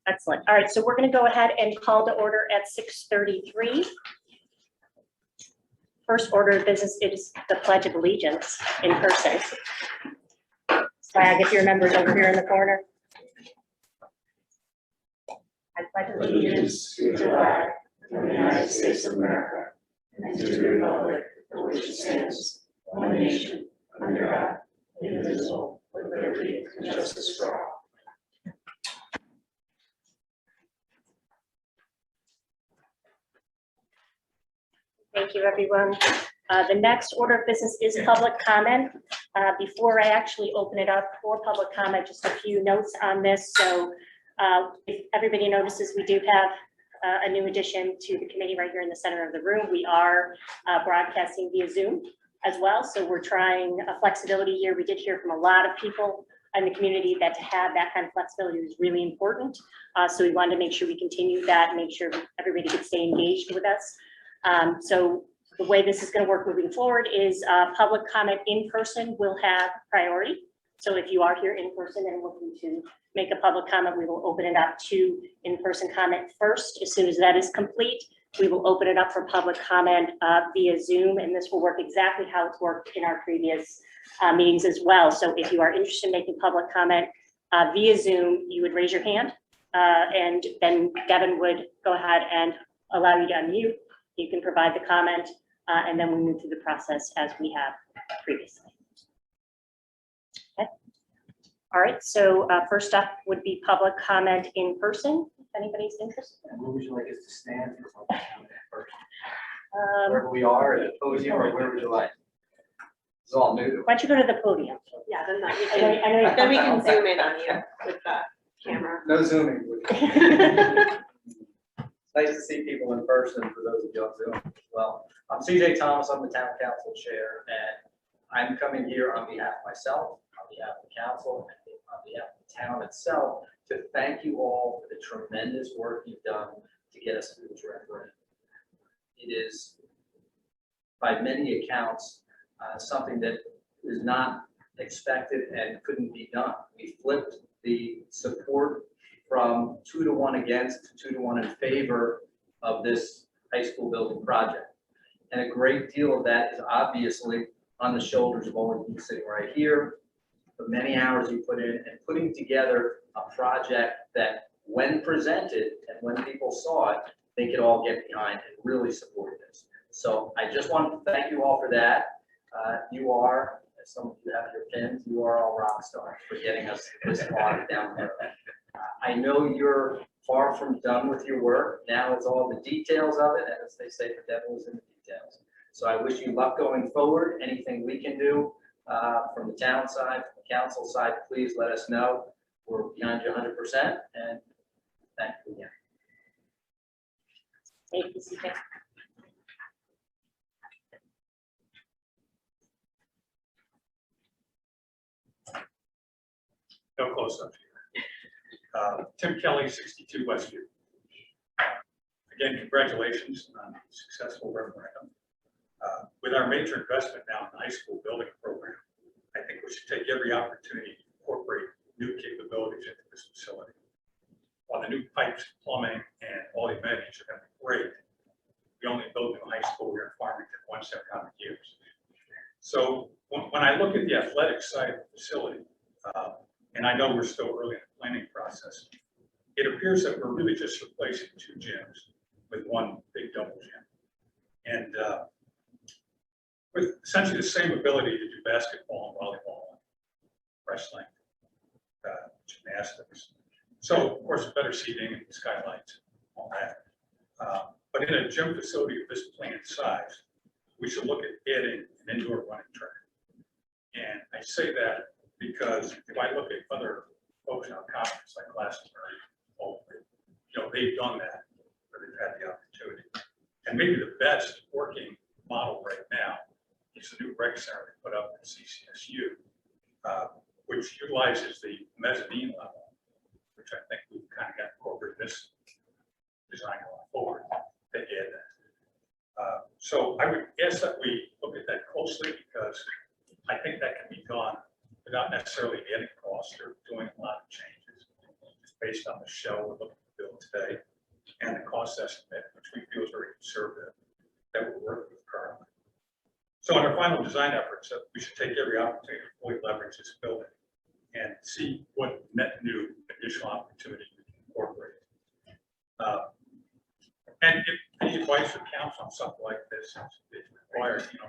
Excellent. All right, so we're going to go ahead and call to order at 6:33. First order of business is the Pledge of Allegiance in person. Flag, if your member's over here in the corner. I pledge allegiance to the flag of the United States of America and to the republic for which it stands, one nation, under God, indivisible, with liberty and justice for all. Thank you, everyone. The next order of business is public comment. Before I actually open it up for public comment, just a few notes on this. So if everybody notices, we do have a new addition to the committee right here in the center of the room. We are broadcasting via Zoom as well. So we're trying a flexibility here. We did hear from a lot of people in the community that to have that kind of flexibility is really important. So we wanted to make sure we continue that and make sure everybody could stay engaged with us. So the way this is going to work moving forward is public comment in person will have priority. So if you are here in person and looking to make a public comment, we will open it up to in-person comment first. As soon as that is complete, we will open it up for public comment via Zoom, and this will work exactly how it's worked in our previous meetings as well. So if you are interested in making public comment via Zoom, you would raise your hand and then Devin would go ahead and allow you to unmute. You can provide the comment, and then we move through the process as we have previously. Okay. All right, so first up would be public comment in person, if anybody's interested. And where would you like us to stand for public comment first? Wherever we are, at the podium, or where would you like? It's all new. Why don't you go to the podium? Yeah, then that we I know- can, I know- then we can zoom in on you with the camera. No zooming. Nice to see people in person for those of you on Zoom as well. I'm CJ Thomas, I'm the town council chair, and I'm coming here on behalf of myself, on behalf of the council, and on behalf of the town itself to thank you all for the tremendous work you've done to get us through this referendum. It is, by many accounts, something that is not expected and couldn't be done. We flipped the support from 2-to-1 against to 2-to-1 in favor of this high school building project. And a great deal of that is obviously on the shoulders of all of you sitting right here, the many hours you put in and putting together a project that when presented and when people saw it, they could all get behind and really support this. So I just want to thank you all for that. You are, as some of you have your pins, you are all rock stars for getting us this far down there. I know you're far from done with your work. Now it's all the details of it, and as they say, the devil is in the details. So I wish you luck going forward. Anything we can do from the town side, from the council side, please let us know. We're behind you 100%, and thank you again. Thank you, CJ. No close-up here. Tim Kelly, 62 Westview. Again, congratulations on the successful referendum. With our major investment now in the high school building program, I think we should take every opportunity to incorporate new capabilities into this facility. While the new pipes, plumbing, and all the amenities are going to be great, we only build new high school here in Farmington once every 100 years. So when I look at the athletic side of the facility, and I know we're still early in the planning process, it appears that we're really just replacing 2 gyms with one big double gym. And with essentially the same ability to do basketball and volleyball, wrestling, gymnastics. So, of course, better seating and skylights, all that. But in a gym facility of this planned size, we should look at adding an indoor running track. And I say that because if I look at other folks in our conference, like Glastonbury, they've done that, or they've had the opportunity. And maybe the best working model right now is the new rec center they put up at CCSU, which utilizes the mezzanine level, which I think we've kind of got incorporated this design going forward to add that. So I would ask that we look at that closely, because I think that can be done without necessarily adding cost or doing a lot of changes. Just based on the shell we're looking So in our final design efforts, we should take every opportunity to fully leverage this building and see what net new additional opportunity we can incorporate. And if any advice or counsel on something like this is required, you know,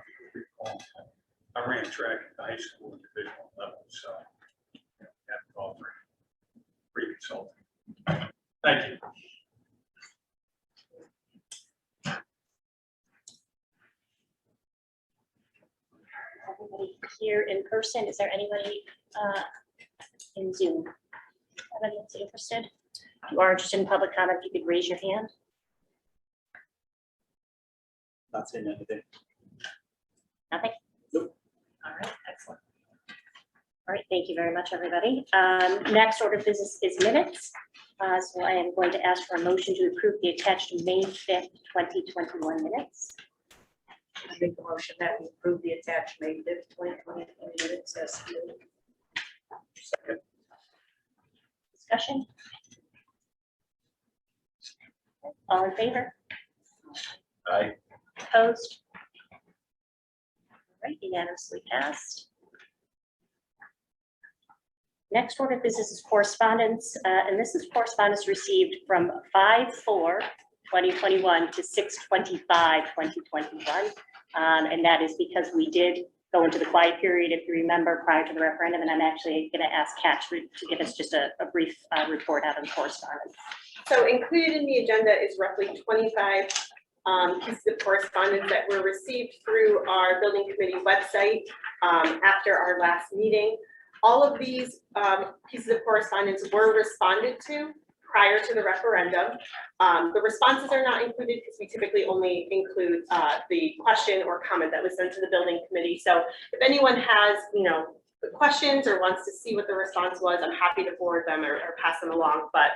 I ran track at the high school and division level, so you know, have to offer free consulting. Thank you. Everybody here in person, is there anybody in Zoom? Anybody that's interested? If you are interested in public comment, you could raise your hand. Not saying anything. Nothing? Nope. All right, excellent. All right, thank you very much, everybody. Next order of business is minutes. So I am going to ask for a motion to approve the attached May 5th, 2021 minutes. I make a motion that we approve the attached May 5th, 2020 minutes as submitted. Second. Discussion? All in favor? Aye. Opposed? All right, unanimously passed. Next order of business is correspondence, and this is correspondence received from 5/4/2021 to 6/25/2021. And that is because we did go into the quiet period, if you remember, prior to the referendum, and I'm actually going to ask Kat to give us just a brief report out on correspondence. So included in the agenda is roughly 25 pieces of correspondence that were received through our building committee website after our last meeting. All of these pieces of correspondence were responded to prior to the referendum. The responses are not included because we typically only include the question or comment that was sent to the building committee. So if anyone has, questions or wants to see what the response was, I'm happy to forward them or pass them along. But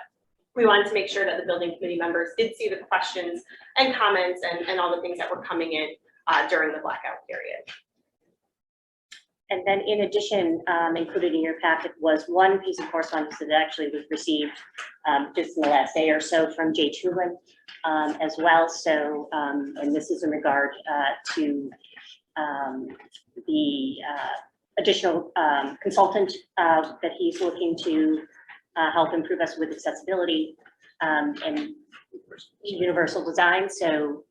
we wanted to make sure that the building committee members did see the questions and comments and all the things that were coming in during the blackout period. And then in addition, included in your packet was one piece of correspondence that actually was received just in the last day or so from Jay Chulin as well. So, and this is in regard to the additional consultant that he's looking to help improve us with accessibility and universal design. So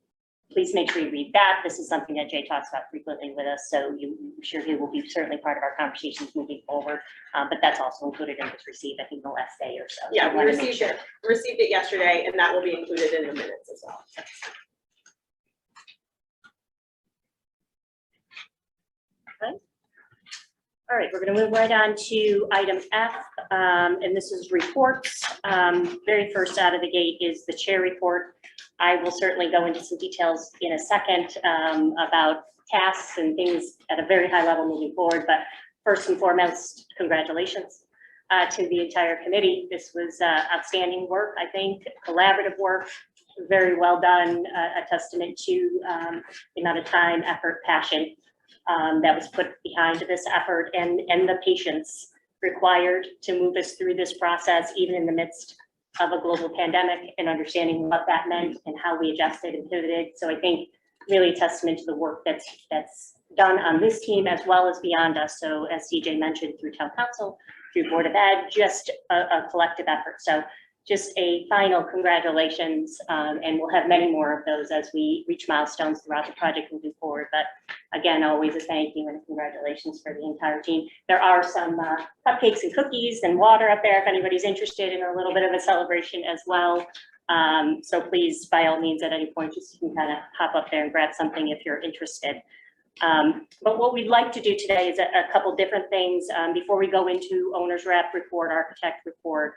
please make sure you read that. This is something that Jay talks about frequently with us, so I'm sure he will be certainly part of our conversations moving forward. But that's also included in this receipt, I think, the last day or so. Yeah, So I we wanted to make received it yesterday, and that will be included in the minutes as well. All right, we're going to move right on to item F, and this is reports. Very first out of the gate is the chair report. I will certainly go into some details in a second about tasks and things at a very high level moving forward. But first and foremost, congratulations to the entire committee. This was outstanding work, I think, collaborative work, very well done, a testament to the amount of time, effort, passion that was put behind this effort and the patience required to move us through this process, even in the midst of a global pandemic, and understanding what that meant and how we adjusted and pivoted. So I think really a testament to the work that's done on this team as well as beyond us. So as CJ mentioned, through town council, through Board of Ed, just a collective effort. So just a final congratulations, and we'll have many more of those as we reach milestones throughout the project moving forward. But again, always a thank you and congratulations for the entire team. There are some cupcakes and cookies and water up there if anybody's interested in a little bit of a celebration as well. So please, by all means, at any point, just you can kind of hop up there and grab something if you're interested. But what we'd like to do today is a couple different things before we go into owner's rep report, architect report,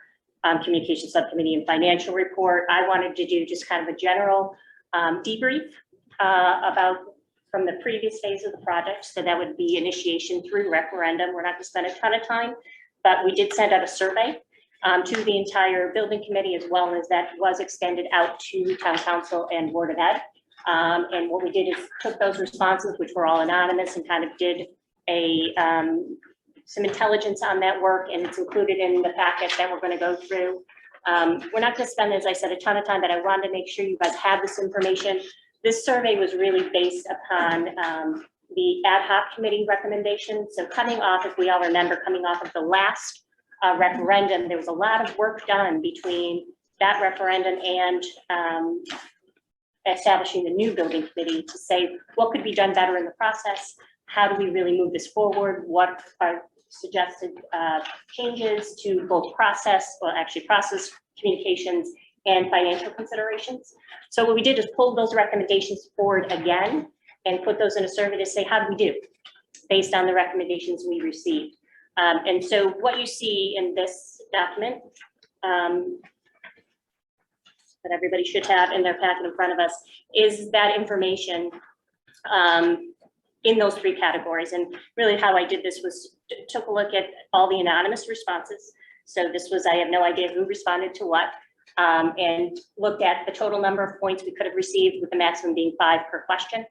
communication subcommittee and financial report. I wanted to do just kind of a general debrief about from the previous phase of the project. So that would be initiation through referendum. We're not going to spend a ton of time, but we did send out a survey to the entire building committee, as well as that was extended out to town council and Board of Ed. And what we did is took those responses, which were all anonymous, and kind of did a some intelligence on that work, and it's included in the packet that we're going to go through. We're not going to spend, as I said, a ton of time, but I wanted to make sure you guys have this information. This survey was really based upon the ad hoc committee recommendation. So coming off, if we all remember, coming off of the last referendum, there was a lot of work done between that referendum and establishing the new building committee to say what could be done better in the process. How do we really move this forward? What are suggested changes to both process, communications, and financial considerations? So what we did is pull those recommendations forward again and put those in a survey to say, how do we do based on the recommendations we received? And so what you see in this document that everybody should have in their packet in front of us is that information in those three categories. And really how I did this was took a look at all the anonymous responses. So this was, I have no idea who responded to what, and looked at the total number of points we could have received, with the maximum being 5 per question.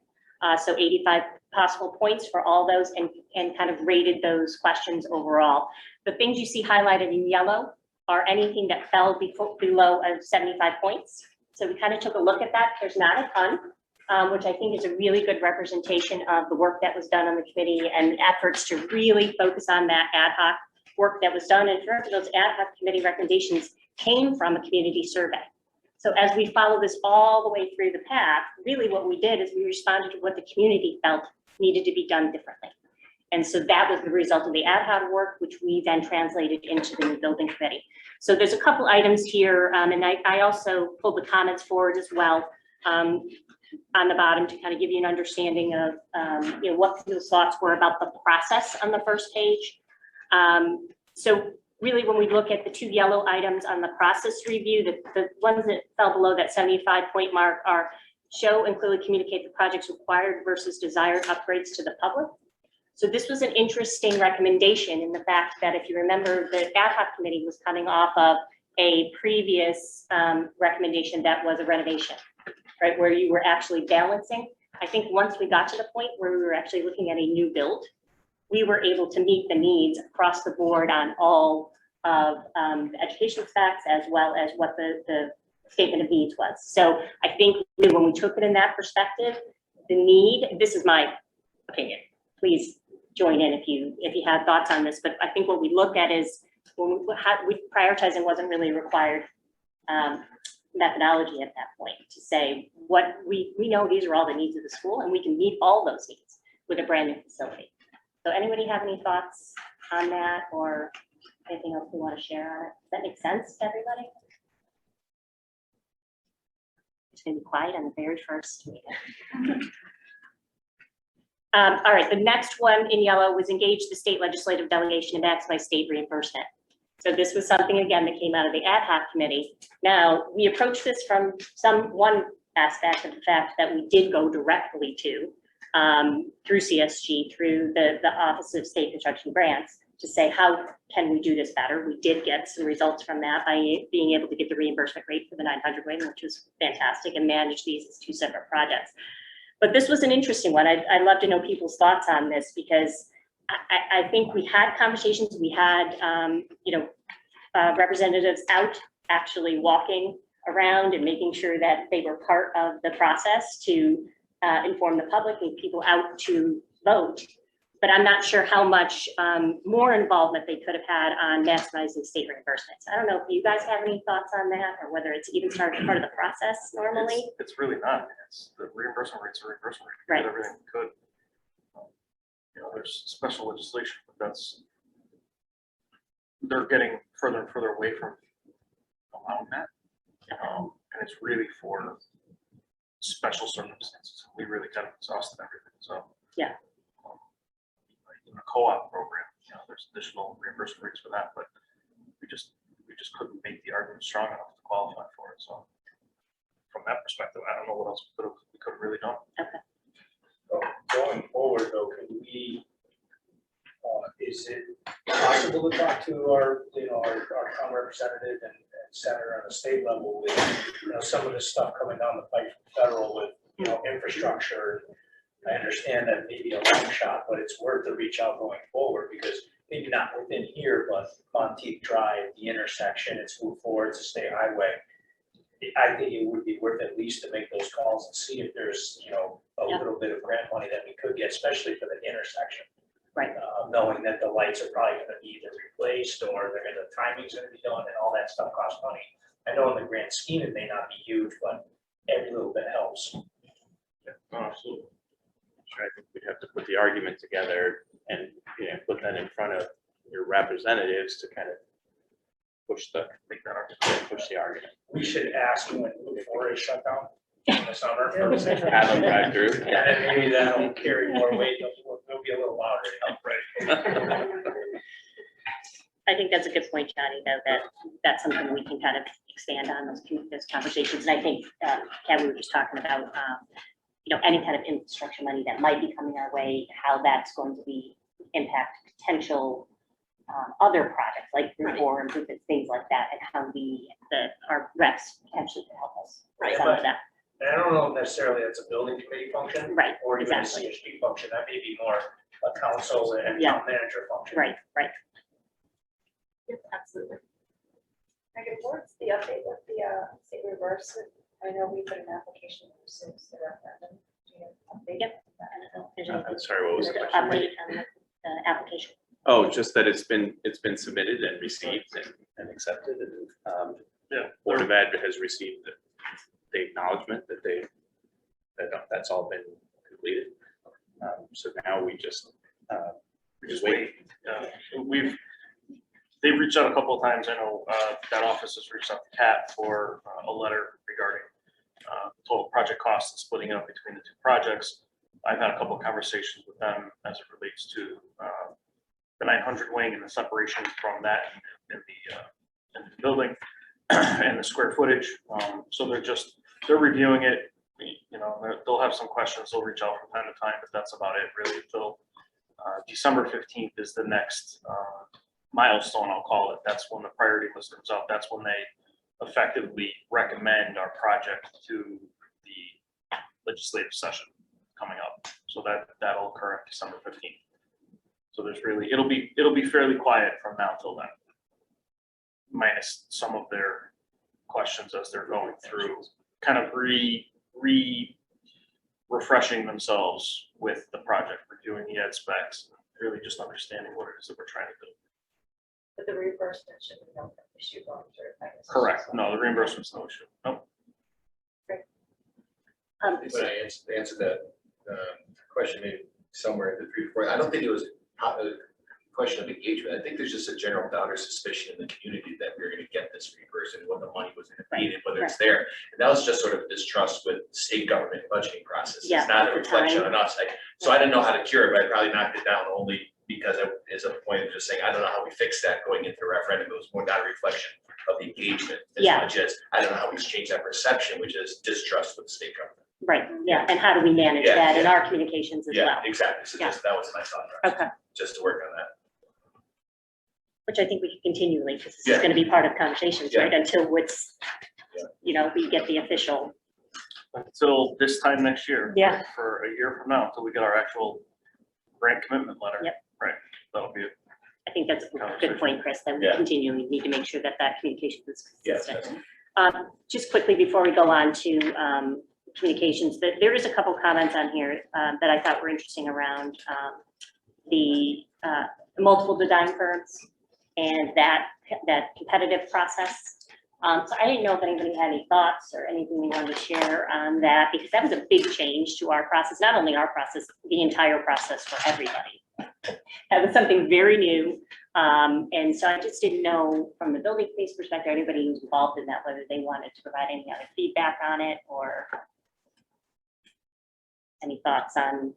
So 85 possible points for all those, and kind of rated those questions overall. The things you see highlighted in yellow are anything that fell below 75 points. So we kind of took a look at that. There's not a ton, which I think is a really good representation of the work that was done on the committee and efforts to really focus on that ad hoc work that was done. And those ad hoc committee recommendations came from a community survey. So as we follow this all the way through the path, really what we did is we responded to what the community felt needed to be done differently. And so that was the result of the ad hoc work, which we then translated into the new building committee. So there's a couple items here, and I also pulled the comments forward as well on the bottom to kind of give you an understanding of what those thoughts were about the process on the first page. So really, when we look at the 2 yellow items on the process review, the ones that fell below that 75-point mark are show and clearly communicate the project's required versus desired upgrades to the public. So this was an interesting recommendation in the fact that, if you remember, the ad hoc committee was coming off of a previous recommendation that was a renovation, right, where you were actually balancing. I think once we got to the point where we were actually looking at a new build, we were able to meet the needs across the board on all of the education specs, as well as what the statement of needs was. So I think when we took it in that perspective, the need, this is my opinion, please join in if you have thoughts on this, but I think what we looked at is when prioritizing wasn't really required methodology at that point to say what we know these are all the needs of the school, and we can meet all those needs with a brand new facility. So anybody have any thoughts on that, or anything else we want to share on it? Does that make sense to everybody? It's going to be quiet on the very first meeting. All right, the next one in yellow was engage the state legislative delegation to maximize state reimbursement. So this was something, again, that came out of the ad hoc committee. Now, we approached this from one aspect of the fact that we did go directly to, through CSG, through the Office of State Construction Grants, to say, how can we do this better? We did get some results from that by being able to get the reimbursement rate for the 900 wing, which was fantastic, and manage these as 2 separate projects. But this was an interesting one. I'd love to know people's thoughts on this, because I think we had conversations, we had representatives out actually walking around and making sure that they were part of the process to inform the public and people out to vote. But I'm not sure how much more involvement they could have had on maximizing state reimbursements. I don't know if you guys have any thoughts on that, or whether it's even part of the process normally. It's really not. It's the reimbursement rates are reimbursement rate. We Right. did everything we could. There's special legislation, but they're getting further and further away from allowing that. And it's really for special circumstances. We really kind of exhausted everything. So Yeah. In a co-op program, there's additional reimbursement rates for that, but we just couldn't make the argument strong enough to qualify for it. So from that perspective, I don't know what else we could have really done. Okay. Going forward, though, can we, is it possible to talk to our town representative and senator on the state level with, some of this stuff coming down the pipe from federal with, infrastructure? I understand that maybe a long shot, but it's worth the reach out going forward, because maybe not within here, but Monteith Drive, the intersection, it's moved forward, it's a state highway. I think it would be worth at least to make those calls and see if there's, you know, a Yeah. little bit of grant money that we could get, especially for the intersection. Right. Knowing that the lights are probably gonna be either replaced or the timing's gonna be done and all that stuff costs money. I know in the grand scheme, it may not be huge, but every little bit helps. Yeah, no, absolutely. Sure, I think we'd have to put the argument together and, put that in front of your representatives to kind of push the argument. We should ask when before it's shut down in the summer. Have them drive through. And then maybe that'll carry more weight, it'll be a little louder, right? I think that's a good point, Johnny, though, that's something we can kind of expand on those conversations. And I think, Ken, we were just talking about, any kind of infrastructure money that might be coming our way, how that's going to be impact potential other projects like Route 4 improvements, things like that, and how our reps potentially could help us. Right. Some of that. And I don't know if necessarily that's a building committee function. Right, Or even a exactly. CHP function, that may be more a council and Yeah. town manager function. Right. Yes, absolutely. Megan, what's the update with the state reverse? I know we put an application since the referendum. Do you have update? Yep. I don't know if there's anything I'm sorry, what was the to question? update on the application. Oh, just that it's been submitted and received and accepted, and Board of Ed has received the acknowledgement that that's all been completed. So now we just wait. They've reached out a couple of times. I know that office has reached out to Cat for a letter regarding total project costs and splitting it up between the two projects. I've had a couple of conversations with them as it relates to the 900 wing and the separation from that in the building and the square footage. So they're reviewing it. They'll have some questions. They'll reach out from time to time, but that's about it really until December 15th is the next milestone, I'll call it. That's when the priority list comes out. That's when they effectively recommend our project to the legislative session coming up. So that'll occur on December 15th. So it'll be fairly quiet from now till then, minus some of their questions as they're going through, kind of refreshing themselves with the project, reviewing the ed specs, really just understanding what it is that we're trying to do. But the reimbursement should be no issue going through. I guess. Correct. No, the reimbursement's no issue. Nope. When I answered that question maybe somewhere in the 3 or 4, I don't think it was a question of engagement. I think there's just a general doubt or suspicion in the community that we're going to get this reimbursement, what the money was going to be, and whether it's there. And that was just sort of distrust with state government budgeting process. Yeah, It's not a at the reflection time. on us. So I didn't know how to cure it, but I probably knocked it down only because it is a point of just saying, I don't know how we fix that going into the referendum. It was more not a reflection of the engagement as Yeah. much as, I don't know how we change that perception, which is distrust with the state government. Right, yeah, and how do we manage Yeah, that in yeah. our communications as Yeah, well? exactly. So Yeah. just, that was my thought, process, Okay, just to work on that. which I think we can continually, because this is Yeah. gonna be part of conversations, Yeah. right, until it's, Yeah. we get the official, Until this time next year. Yeah. For a year from now, until we get our actual grant commitment letter. Yep. Right, that'll be it. I think that's a good point, Chris, that we Yeah. continually need to make sure that communication is Yes. consistent. Just quickly before we go on to communications, there is a couple comments on here that I thought were interesting around the multiple design firms and that competitive process. So I didn't know if anybody had any thoughts or anything they wanted to share on that, because that was a big change to our process, not only our process, the entire process for everybody. That was something very new. And so I just didn't know from the building committee's perspective, anybody who's involved in that, whether they wanted to provide any other feedback on it or any thoughts on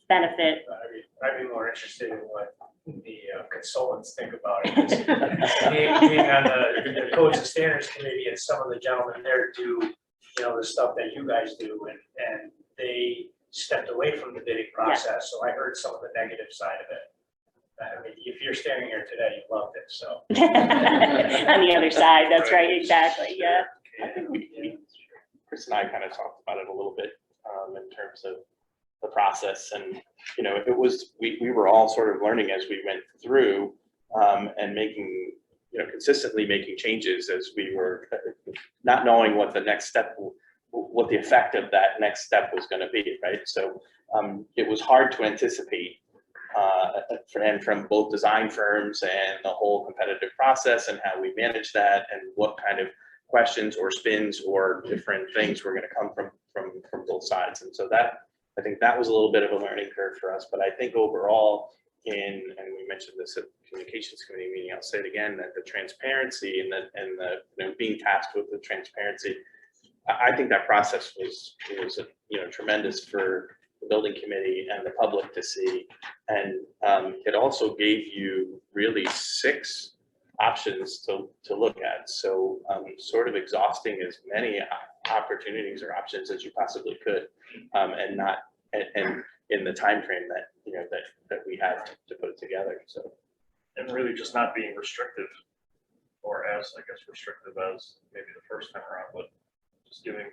benefit. I'd be more interested in what the consultants think about it. 'Cause Being on the Codes and Standards Committee, and some of the gentlemen there do, the stuff that you guys do, and they stepped away from the bidding process, so I heard some of the negative side of it. I mean, if you're standing here today, you loved it, so. On the other side, that's right, exactly, yeah. Chris and I kind of talked about it a little bit in terms of the process, and we were all sort of learning as we went through and making consistently making changes as we were not knowing what the next step, what the effect of that next step was going to be, right? So it was hard to anticipate and from both design firms and the whole competitive process and how we manage that and what kind of questions or spins or different things were going to come from both sides. And so that, I think that was a little bit of a learning curve for us, but I think overall and we mentioned this at the communications committee meeting, I'll say it again, that the transparency and the being tasked with the transparency, I think that process was tremendous for the building committee and the public to see. And it also gave you really 6 options to look at. So sort of exhausting as many opportunities or options as you possibly could, and not and in the time frame that that we had to put it together. So And really just not being restrictive, or as, I guess, restrictive as maybe the first time around, but just giving,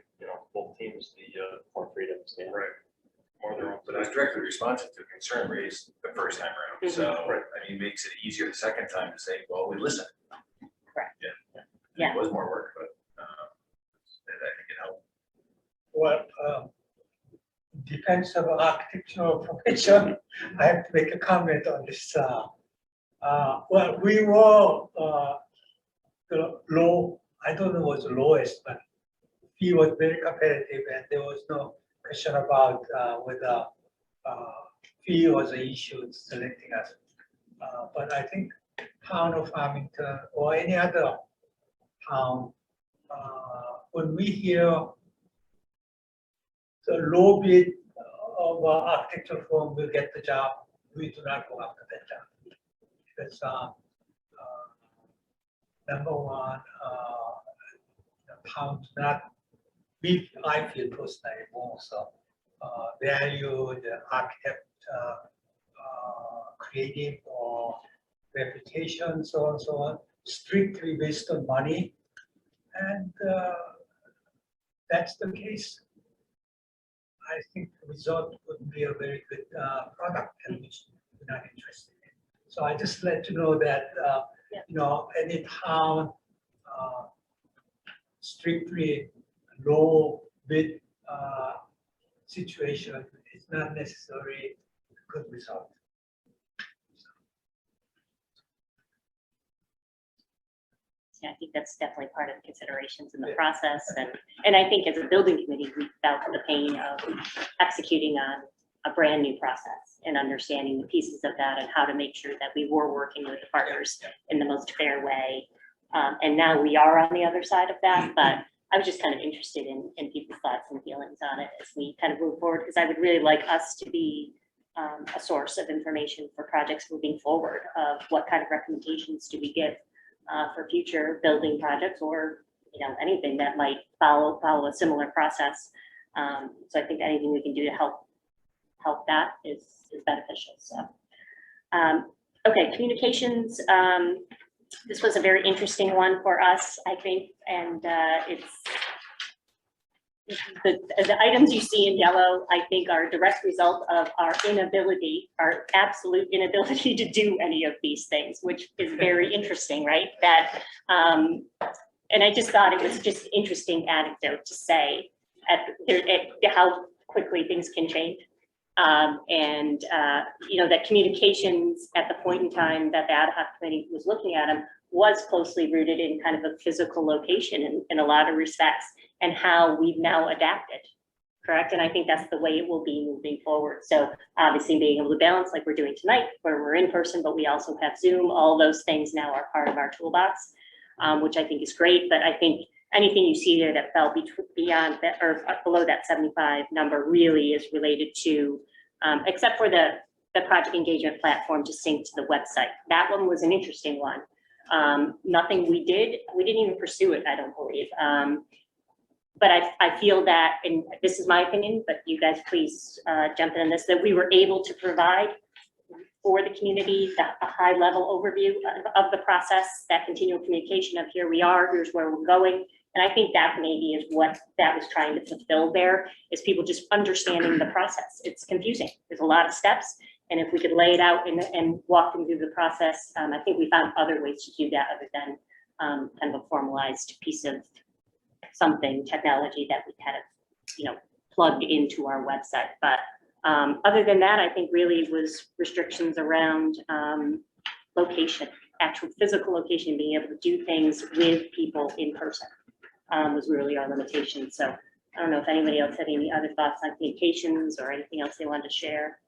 both teams the, more freedoms. Yeah. right, more of their own. But it was directly responsive to a concern raised the first time around, so, I mean, makes it easier the second time to say, well, we listened. Correct. Yeah. It was more work, but I think it helped. Well, depends on architectural profession. I have to make a comment on this. Well, we were the low, I don't know what's the lowest, but fee was very competitive and there was no question about whether fee was an issue in selecting us. But I think town of Farmington or any other town, when we hear the low bid of an architectural firm will get the job, we do not go after that job. Because number one, the town do not, I feel personally more so value the architect creative or reputation, so on and so on, strictly based on money. And that's the case. I think the result would be a very good product, and which we're not interested in. So I just let you know that any town strictly low bid situation is not necessarily a good result. Yeah, I think that's definitely part of the considerations in the process. And I think as a building committee, we felt the pain of executing on a brand new process and understanding the pieces of that and how to make sure that we were working with the partners in the most fair way. And now we are on the other side of that, but I was just kind of interested in people's thoughts and feelings on it as we kind of move forward, because I would really like us to be a source of information for projects moving forward of what kind of recommendations do we give for future building projects or anything that might follow a similar process. So I think anything we can do to help that is beneficial. So okay, communications. This was a very interesting one for us, I think, and it's the items you see in yellow, I think, are a direct result of our absolute inability to do any of these things, which is very interesting, right? That, and I just thought it was just interesting anecdote to say at how quickly things can change. That communications at the point in time that the ad hoc committee was looking at them was closely rooted in kind of a physical location in a lot of respects, and how we've now adapted, correct? And I think that's the way it will be moving forward. So obviously being able to balance like we're doing tonight, where we're in person, but we also have Zoom, all those things now are part of our toolbox, which I think is great. But I think anything you see there that fell beyond that or below that 75 number really is related to, except for the project engagement platform to sync to the website. That one was an interesting one. Nothing we didn't even pursue it, I don't believe. But I feel that, and this is my opinion, but you guys please jump in on this, that we were able to provide for the community a high level overview of the process, that continual communication of here we are, here's where we're going. And I think that maybe is what that was trying to fulfill there, is people just understanding the process. It's confusing. There's a lot of steps, And if we could lay it out and walk them through the process, I think we found other ways to do that other than kind of a formalized piece of something, technology that we kind of, plugged into our website. But other than that, I think really was restrictions around location, actual physical location, being able to do things with people in person was really our limitation. So I don't know if anybody else had any other thoughts on communications or anything else they wanted to share.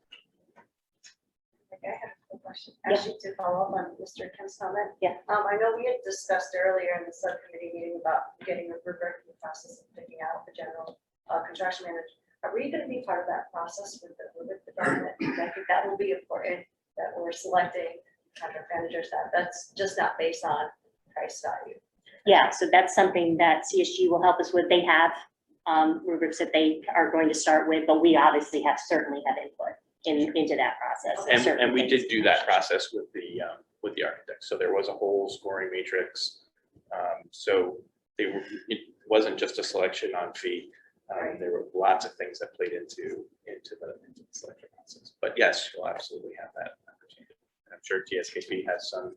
Okay, I have a question, Yeah. actually to follow up on Mr. Kim's comment. Yeah. I know we had discussed earlier in the subcommittee meeting about getting a rubric in the process of picking out the general contraction manager. Are we gonna be part of that process with the rubric development? I think that will be important, that we're selecting contract managers, that's just not based on price value. Yeah, so that's something that CSG will help us with. They have rubrics that they are going to start with, but we obviously certainly have input into that process. And we did do that process with the architect. So there was a whole scoring matrix. So it wasn't just a selection on fee. There were lots of things that played into the selection process. But yes, you'll absolutely have that opportunity. I'm sure TSKP has some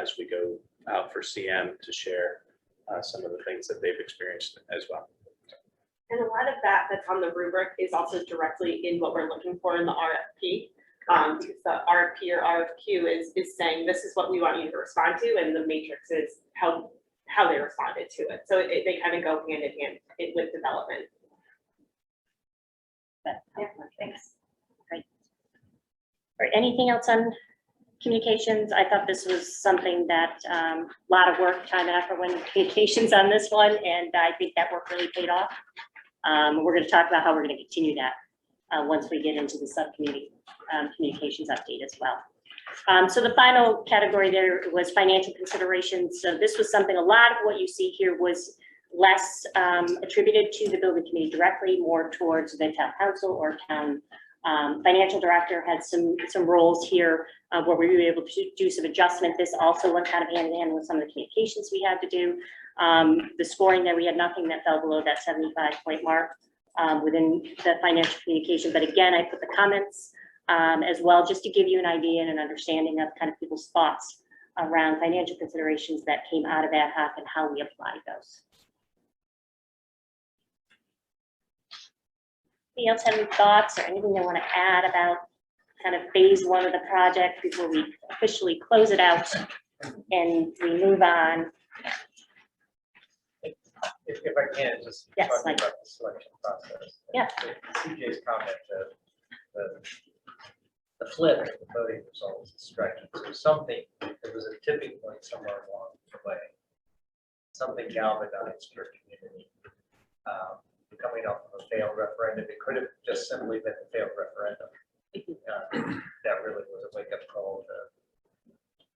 as we go out for CM to share some of the things that they've experienced as well. And a lot of that's on the rubric is also directly in what we're looking for in the RFP. Because the RFP or RFQ is saying, this is what we want you to respond to, and the matrix is how they responded to it. So they kind of go hand in hand with development. Yeah, thanks. Great. All right, anything else on communications? I thought this was something that a lot of work, time and effort went into communications on this one, and I think that work really paid off. We're going to talk about how we're going to continue that once we get into the subcommittee communications update as well. So the final category there was financial considerations. So this was something, a lot of what you see here was less attributed to the building committee directly, more towards the town council or town financial director. Had some roles here where we were able to do some adjustment. This also went kind of hand in hand with some of the communications we had to do. The scoring there, we had nothing that fell below that 75-point mark within the financial communication. But again, I put the comments as well, just to give you an idea and an understanding of kind of people's thoughts around financial considerations that came out of ad hoc and how we applied those. Anybody else have any thoughts or anything they want to add about kind of phase one of the project before we officially close it out and we move on? If I can, just Yes, talk Mike. about the selection process. Yeah. CJ's comment, the flip of the voting results is striking. So something, there was a tipping point somewhere along the way. Something galvanized your community. Coming up from a failed referendum, it could have just simply been a failed referendum. That really was a wake-up call to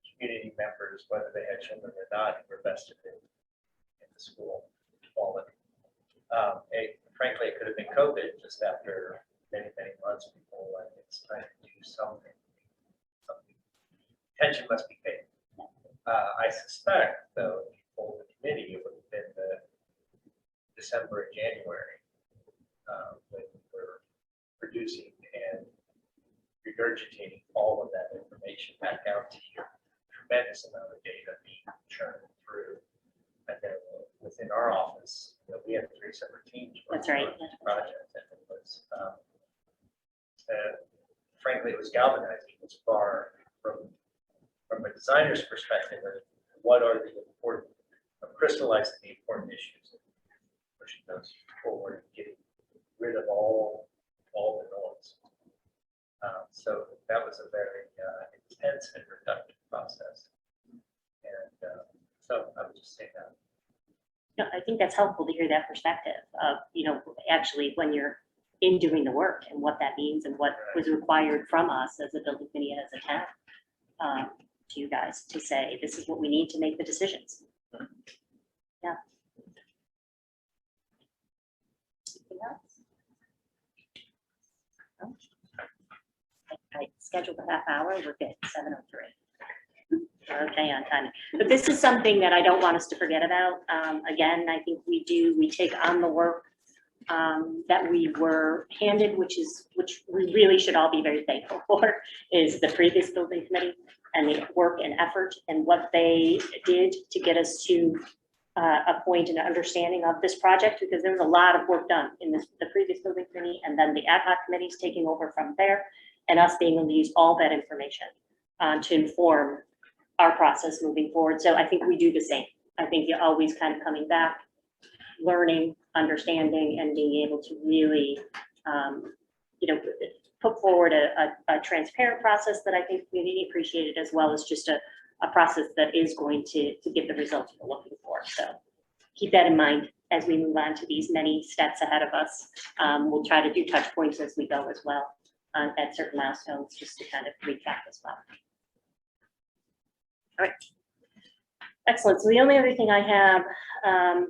community members, whether they had children or not, who were vested in the school quality. Frankly, it could have been COVID just after many months. People like, it's time to do something. Attention must be paid. I suspect, though, if you polled the committee, it would have been the December and January when we were producing and regurgitating all of that information back out to you. Tremendous amount of data being churned through. And then within our office, we had 3 separate teams. That's right. On this project, and it was, frankly, it was galvanizing as far from a designer's perspective of what are the important, crystallizing the important issues, pushing those forward, and getting rid of all the noise. So that was a very intense and productive process. And so I would just say that. No, I think that's helpful to hear that perspective of, actually when you're in doing the work and what that means and what was required from us as a building committee and as a town to you guys to say, this is what we need to make the decisions. Yeah. Anything else? No? I scheduled a half hour, we're good, 7:03. Okay, on time. But this is something that I don't want us to forget about. Again, I think we take on the work that we were handed, which we really should all be very thankful for, is the previous building committee and the work and effort and what they did to get us to a point and understanding of this project, because there was a lot of work done in the previous building committee, and then the ad hoc committees taking over from there, and us being able to use all that information to inform our process moving forward. So I think we do the same. I think you're always kind of coming back, learning, understanding, and being able to really, put forward a transparent process that I think the community appreciated, as well as just a process that is going to give the results we're looking for. So keep that in mind as we move on to these many steps ahead of us. We'll try to do touch points as we go as well at certain milestones, just to kind of recap as well. All right. Excellent. So the only other thing I have on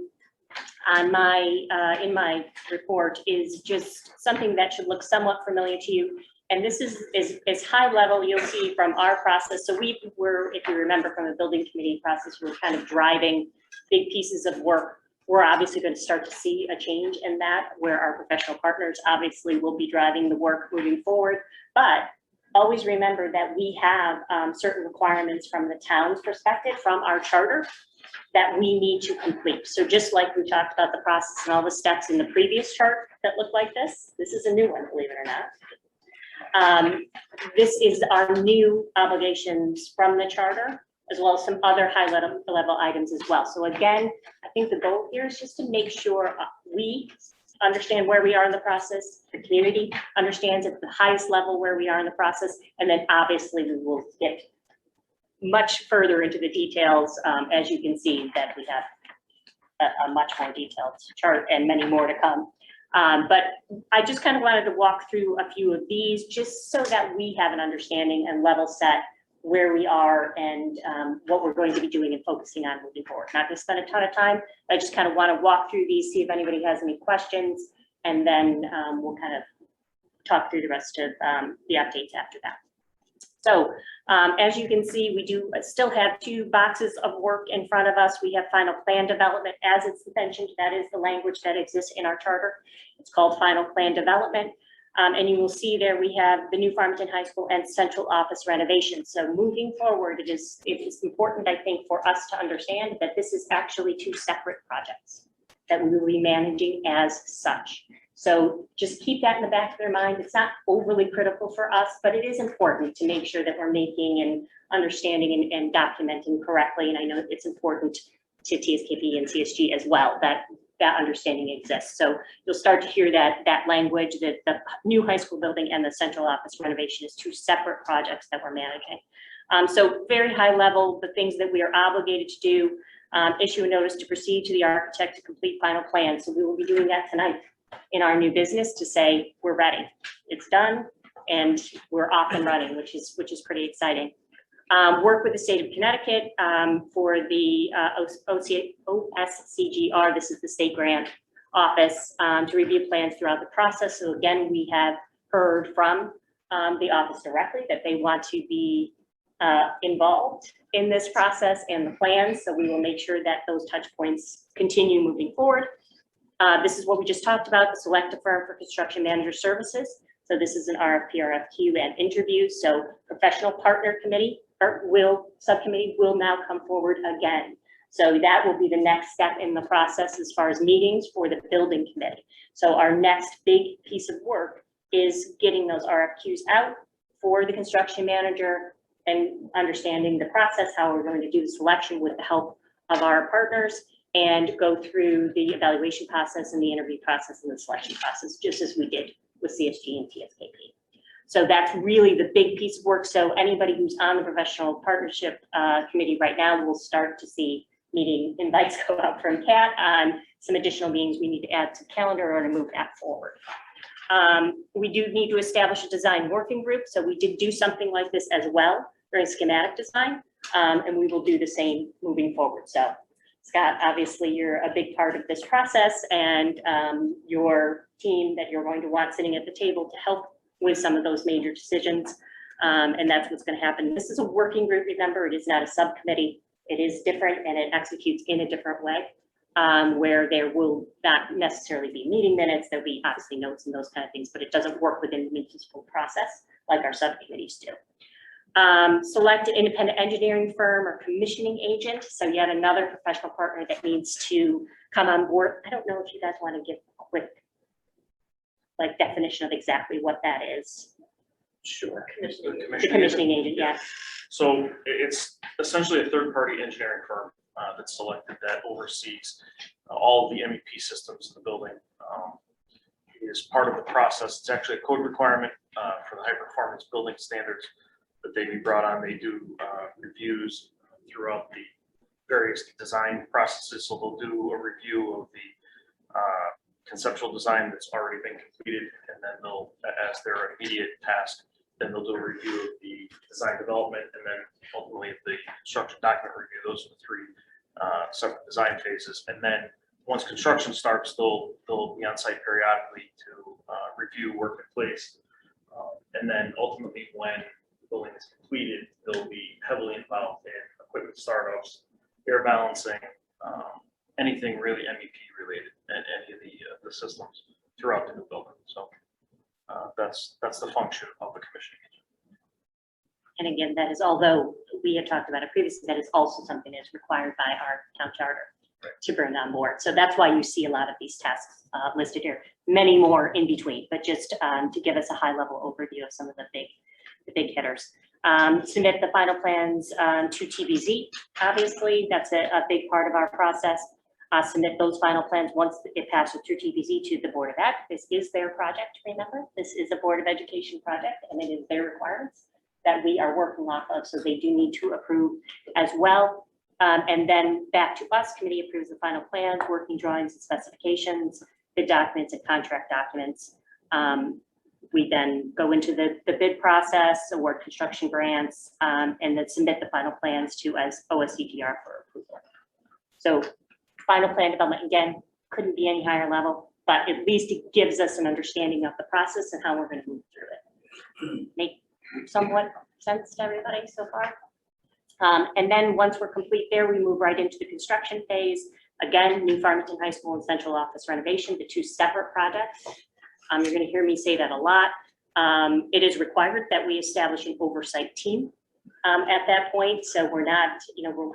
in my report is just something that should look somewhat familiar to you. And this is high level. You'll see from our process. So we were, if you remember from the building committee process, we were kind of driving big pieces of work. We're obviously going to start to see a change in that, where our professional partners obviously will be driving the work moving forward. But always remember that we have certain requirements from the town's perspective, from our charter, that we need to complete. So just like we talked about the process and all the steps in the previous chart that looked like this is a new one, believe it or not. This is our new obligations from the charter, as well as some other high level items as well. So again, I think the goal here is just to make sure we understand where we are in the process, the community understands at the highest level where we are in the process, and then obviously we will get much further into the details. As you can see, that we have a much more detailed chart and many more to come. But I just kind of wanted to walk through a few of these just so that we have an understanding and level set where we are and what we're going to be doing and focusing on moving forward. Not going to spend a ton of time. I just kind of want to walk through these, see if anybody has any questions, and then we'll kind of talk through the rest of the updates after that. So as you can see, we do still have 2 boxes of work in front of us. We have final plan development, as it's mentioned. That is the language that exists in our charter. It's called final plan development. And you will see there we have the new Farmington High School and central office renovation. So moving forward, it is important, I think, for us to understand that this is actually 2 separate projects that we will be managing as such. So just keep that in the back of your mind. It's not overly critical for us, but it is important to make sure that we're making and understanding and documenting correctly. And I know it's important to TSKP and CSG as well, that understanding exists. So you'll start to hear that language, that the new high school building and the central office renovation is 2 separate projects that we're managing. So very high level, the things that we are obligated to do, issue a notice to proceed to the architect to complete final plans. So we will be doing that tonight in our new business to say we're ready, it's done, and we're off and running, which is pretty exciting. Work with the state of Connecticut for the OSCGR, this is the state grant office, to review plans throughout the process. So again, we have heard from the office directly that they want to be involved in this process and the plans. So we will make sure that those touch points continue moving forward. This is what we just talked about, the select a firm for construction manager services. So this is an RFP, RFQ, and interview. So professional partner committee subcommittee will now come forward again. So that will be the next step in the process as far as meetings for the building committee. So our next big piece of work is getting those RFQs out for the construction manager and understanding the process, how we're going to do the selection with the help of our partners, and go through the evaluation process and the interview process and the selection process, just as we did with CSG and TSKP. So that's really the big piece of work. So anybody who's on the professional partnership committee right now will start to see meeting invites go out from Kat on some additional meetings we need to add to the calendar or to move that forward. We do need to establish a design working group. So we did do something like this as well during schematic design, and we will do the same moving forward. So Scott, obviously you're a big part of this process, and your team that you're going to want sitting at the table to help with some of those major decisions. And that's what's going to happen. This is a working group, remember, it is not a subcommittee. It is different and it executes in a different way. where there will not necessarily be meeting minutes. There'll be obviously notes and those kind of things, but it doesn't work within the municipal process like our subcommittees do. Select an independent engineering firm or commissioning agent. So yet another professional partner that needs to come on board. I don't know if you guys want to give a quick definition of exactly what that is. Sure. The commissioning agent, yes. So it's essentially a third-party engineering firm that's selected that oversees all of the MEP systems in the building. It is part of the process. It's actually a code requirement for the high-performance building standards that they be brought on. They do reviews throughout the various design processes. So they'll do a review of the conceptual design that's already been completed, and then they'll, as their immediate task, then they'll do a review of the design development, and then ultimately the construction document review. Those are the three separate design phases. And then once construction starts, they'll be on site periodically to review work in place. And then ultimately, when the building is completed, they'll be heavily involved in equipment startups, air balancing, anything really MEP related, and any of the systems throughout the new building. So that's the function of the commissioning agent. And again, that is, although we had talked about it previously, that is also something that's required by our town charter to bring on board. So that's why you see a lot of these tasks listed here, many more in between, but just to give us a high level overview of some of the big hitters. Submit the final plans to TBZ. Obviously, that's a big part of our process. Submit those final plans once it passes through TBZ to the Board of Ed. This is their project, remember? This is a Board of Education project, and it is their requirements that we are working off of, so they do need to approve as well. And then back to us, committee approves the final plans, working drawings and specifications, bid documents and contract documents. We then go into the bid process, award construction grants, and then submit the final plans to as OSCTR for approval. So final plan development, again, couldn't be any higher level, but at least it gives us an understanding of the process and how we're going to move through it. Make somewhat sense to everybody so far? And then once we're complete there, we move right into the construction phase. Again, new Farmington High School and central office renovation, the two separate projects. You're going to hear me say that a lot. It is required that we establish an oversight team at that point. So we're not,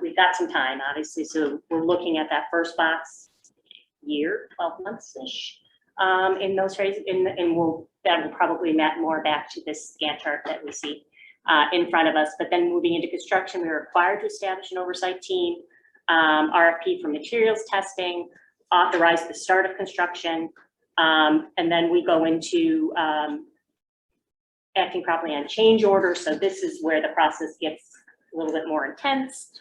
we've got some time, obviously. So we're looking at that first box year, 12 months-ish in those phases. And that will probably map more back to this Gantt chart that we see in front of us. But then moving into construction, we're required to establish an oversight team, RFP for materials testing, authorize the start of construction, and then we go into acting properly on change order. So this is where the process gets a little bit more intense.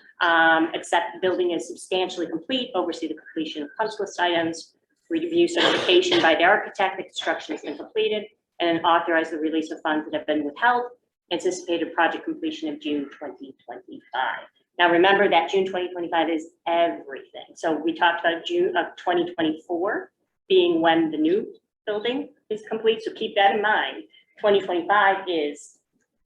Except the building is substantially complete, oversee the completion of punch list items, review certification by the architect, the construction has been completed, and then authorize the release of funds that have been withheld. Anticipated project completion of June 2025. Now remember that June 2025 is everything. So we talked about June of 2024 being when the new building is complete. So keep that in mind. 2025 is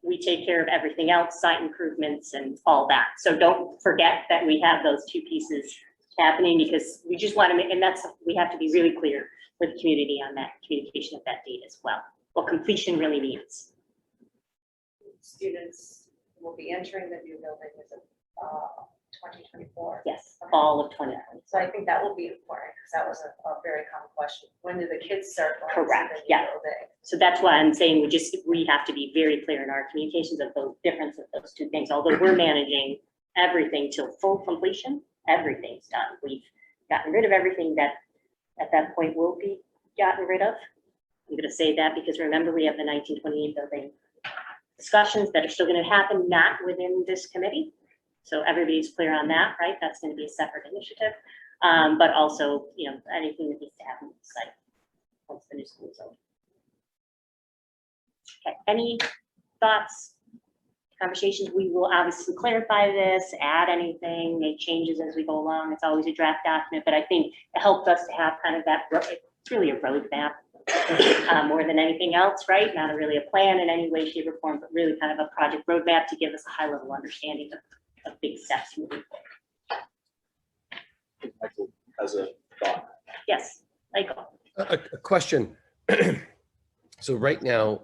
we take care of everything else, site improvements and all that. So don't forget that we have those two pieces happening, because we just want to make, and we have to be really clear with the community on that communication of that date as well. What completion really means. Students will be entering the new building with 2024. Yes, fall of 2020. So I think that will be important, because that was a very common question. When do the kids start going Correct, to the new yeah. building? So that's why I'm saying we have to be very clear in our communications of the difference of those two things. Although we're managing everything till full completion, everything's done. We've gotten rid of everything that at that point will be gotten rid of. I'm going to say that because remember, we have the 1928 building discussions that are still going to happen, not within this committee. So everybody's clear on that, right? That's going to be a separate initiative. But also, anything that needs to happen with the site once the new school is open. Okay, any thoughts, conversations? We will obviously clarify this, add anything, make changes as we go along. It's always a draft document, but I think it helped us to have kind of that, it's really a roadmap more than anything else, right? Not really a plan in any way, shape, or form, but really kind of a project roadmap to give us a high level understanding of big steps moving forward. Michael as a thought. Yes, Michael. A question. So right now,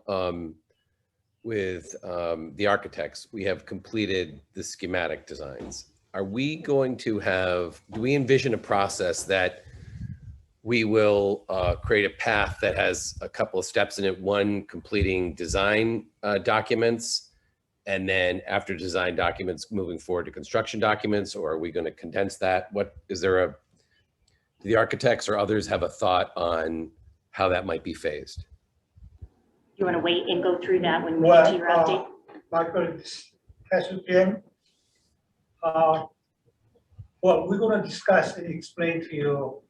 with the architects, we have completed the schematic designs. Are we going to have, do we envision a process that we will create a path that has a couple of steps in it? One, completing design documents, and then after design documents, moving forward to construction documents, or are we going to condense that? What, is there a, do the architects or others have a thought on how that might be phased? You want to wait and go through that when we get Well, to your update? Michael, has again. Well, we're gonna discuss and explain to you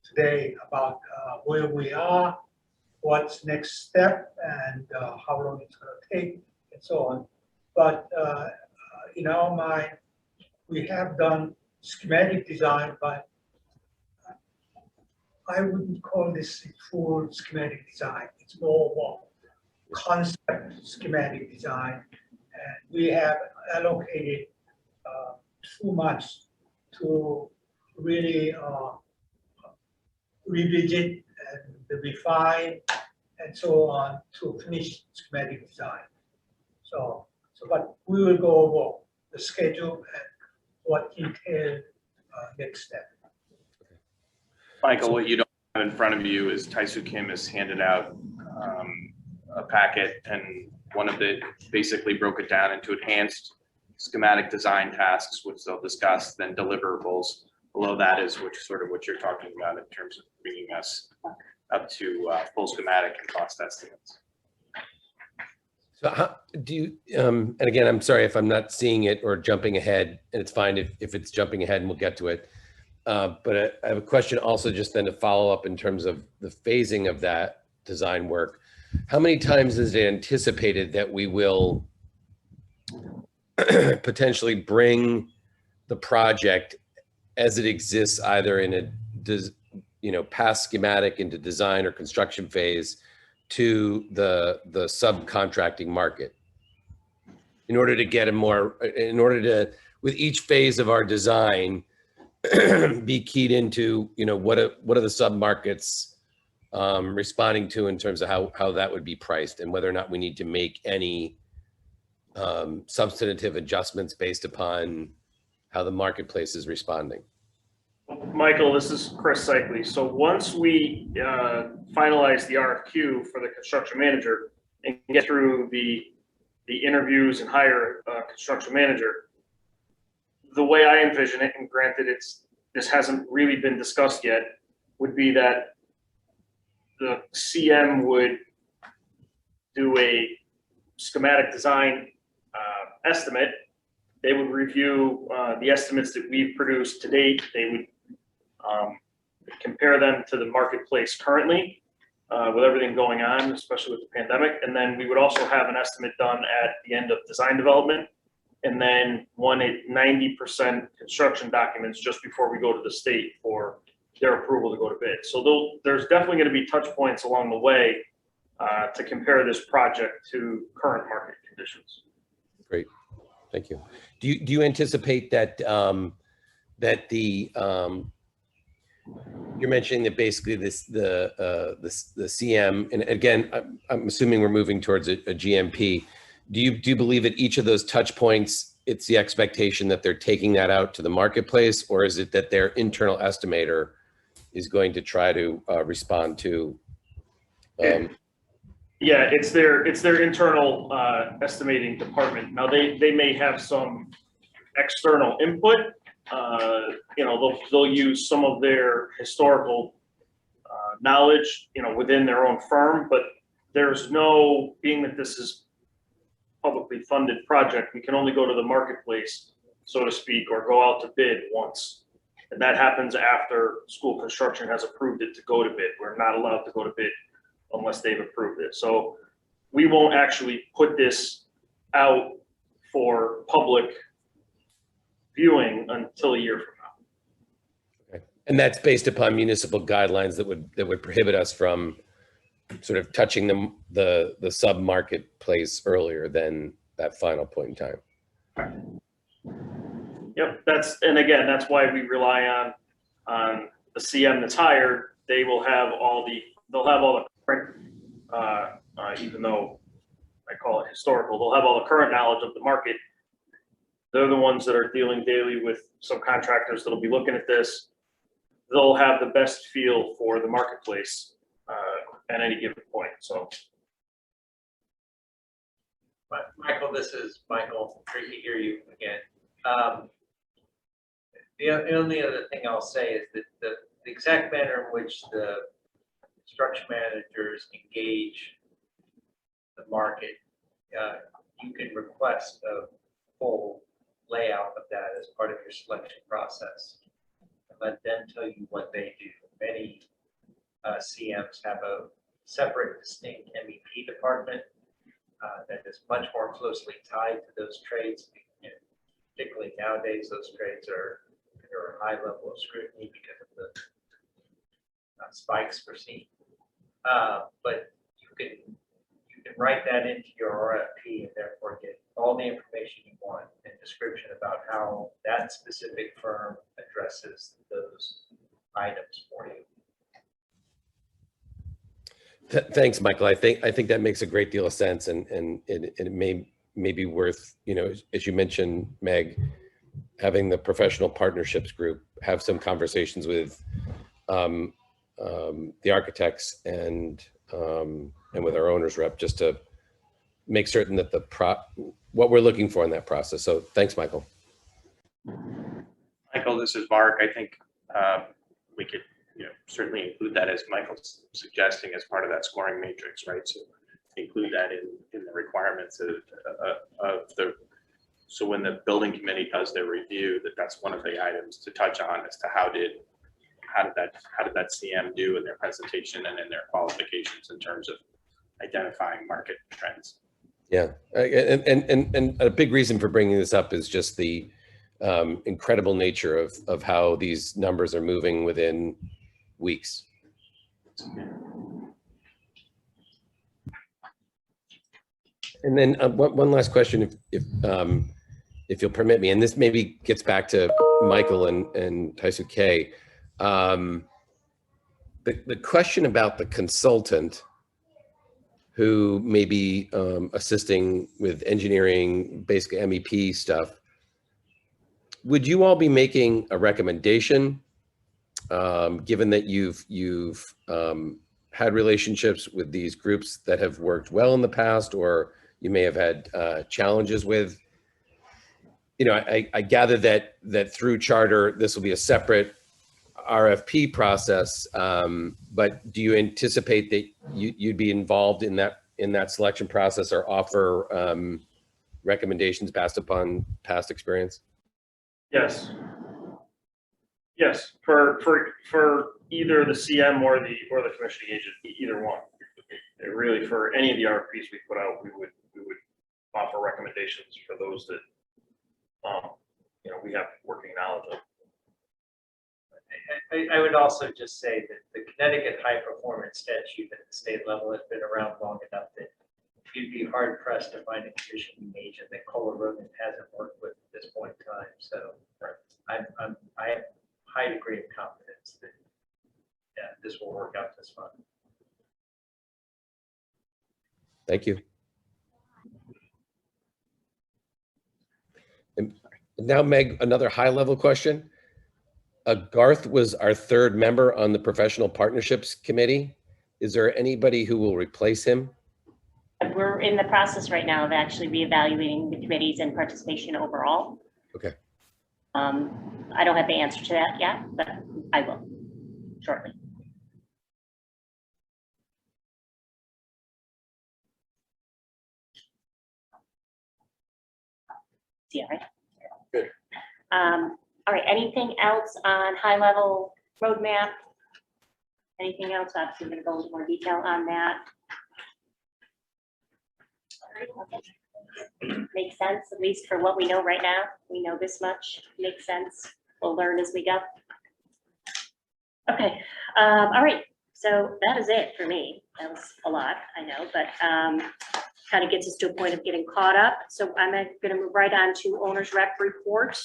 today about where we are, what's next step, and how long it's gonna take, and so on. But in our mind, we have done schematic design, but I wouldn't call this a full schematic design. It's more of a concept schematic design. And we have allocated 2 months to really revisit and refine and so on to finish schematic design. But we will go over the schedule and what entailed next step. Michael, what you don't have in front of you is Taisu Kim has handed out a packet, and one of the basically broke it down into enhanced schematic design tasks, which they'll discuss, then deliverables. Below that is which sort of what you're talking about in terms of bringing us up to full schematic and cost estimates. So how do you, and again, I'm sorry if I'm not seeing it or jumping ahead, and it's fine if it's jumping ahead and we'll get to it. But I have a question also just then to follow up in terms of the phasing of that design work. How many times is it anticipated that we will potentially bring the project as it exists either in a past schematic into design or construction phase to the subcontracting market in order to get with each phase of our design be keyed into, what are the sub markets responding to in terms of how that would be priced, and whether or not we need to make any substantive adjustments based upon how the marketplace is responding. Michael, this is Chris Cycli. So once we finalize the RFQ for the construction manager and get through the interviews and hire a construction manager, the way I envision it, and granted this hasn't really been discussed yet, would be that the CM would do a schematic design estimate. They would review the estimates that we've produced to date. They would compare them to the marketplace currently with everything going on, especially with the pandemic. And then we would also have an estimate done at the end of design development, and then 90% construction documents just before we go to the state for their approval to go to bid. So there's definitely going to be touch points along the way to compare this project to current market conditions. Great, thank you. Do you anticipate that you're mentioning that basically the CM, and again, I'm assuming we're moving towards a GMP. Do you believe at each of those touch points, it's the expectation that they're taking that out to the marketplace, or is it that their internal estimator is going to try to respond to? Yeah, it's their internal estimating department. Now they may have some external input. They'll use some of their historical knowledge, within their own firm, but there's no, being that this is publicly funded project, we can only go to the marketplace, so to speak, or go out to bid once. And that happens after school construction has approved it to go to bid. We're not allowed to go to bid unless they've approved it. So we won't actually put this out for public viewing until a year from now. Okay. And that's based upon municipal guidelines that would prohibit us from sort of touching the sub marketplace earlier than that final point in time. Yep, and again, that's why we rely on the CM that's hired. They'll have all the current, even though I call it historical, they'll have all the current knowledge of the market. They're the ones that are dealing daily with subcontractors that'll be looking at this. They'll have the best feel for the marketplace at any given point, so. Michael, this is Michael. Great to hear you again. The only other thing I'll say is that the exact manner in which the construction managers engage the market, you can request a full layout of that as part of your selection process. And let them tell you what they do. Many CMs have a separate, distinct MEP department that is much more closely tied to those trades. And particularly nowadays, those trades are under a high level of scrutiny because of the spikes we're seeing. But you can write that into your RFP and therefore get all the information you want and description about how that specific firm addresses those items for you. Thanks, Michael. I think that makes a great deal of sense, and it may be worth, you know, as you mentioned, Meg, having the professional partnerships group have some conversations with the architects and with our owners rep, just to make certain that what we're looking for in that process. So thanks, Michael. Michael, this is Mark. I think we could, you know, certainly include that, as Michael's suggesting, as part of that scoring matrix, right? So include that in the requirements of the, so when the building committee does their review, that's one of the items to touch on as to how did that CM do in their presentation and in their qualifications in terms of identifying market trends. Yeah, and a big reason for bringing this up is just the incredible nature of how these numbers are moving within weeks. And then one last question, if you'll permit me, and this maybe gets back to Michael and Taisu K. The question about the consultant who may be assisting with engineering, basically MEP stuff, would you all be making a recommendation, given that you've had relationships with these groups that have worked well in the past, or you may have had challenges with? You know, I gather that through charter, this will be a separate RFP process, but do you anticipate that you'd be involved in that selection process or offer recommendations based upon past experience? Yes. Yes, for either the CM or the commissioning agent, either one. Really, for any of the RFPs we put out, we would offer recommendations for those that you know, we have working knowledge of. I would also just say that the Connecticut high performance statute at the state level has been around long enough that you'd be hard pressed to find a commissioning agent that Kohler Rogan hasn't worked with at this point in time. So I have a high degree of confidence that this will work out just fine. Thank you. And now, Meg, another high level question. Garth was our third member on the professional partnerships committee. Is there anybody who will replace him? We're in the process right now of actually reevaluating the committees and participation overall. Okay. I don't have the answer to that yet, but I will shortly. Yeah, right. Good. All right, anything else on high level roadmap? Anything else? Obviously, I'm going to go into more detail on that. Okay. Makes sense, at least for what we know right now. We know this much. Makes sense. We'll learn as we go. Okay. All right. So that is it for me. That was a lot, I know, but kind of gets us to a point of getting caught up. So I'm going to move right on to owner's rep report.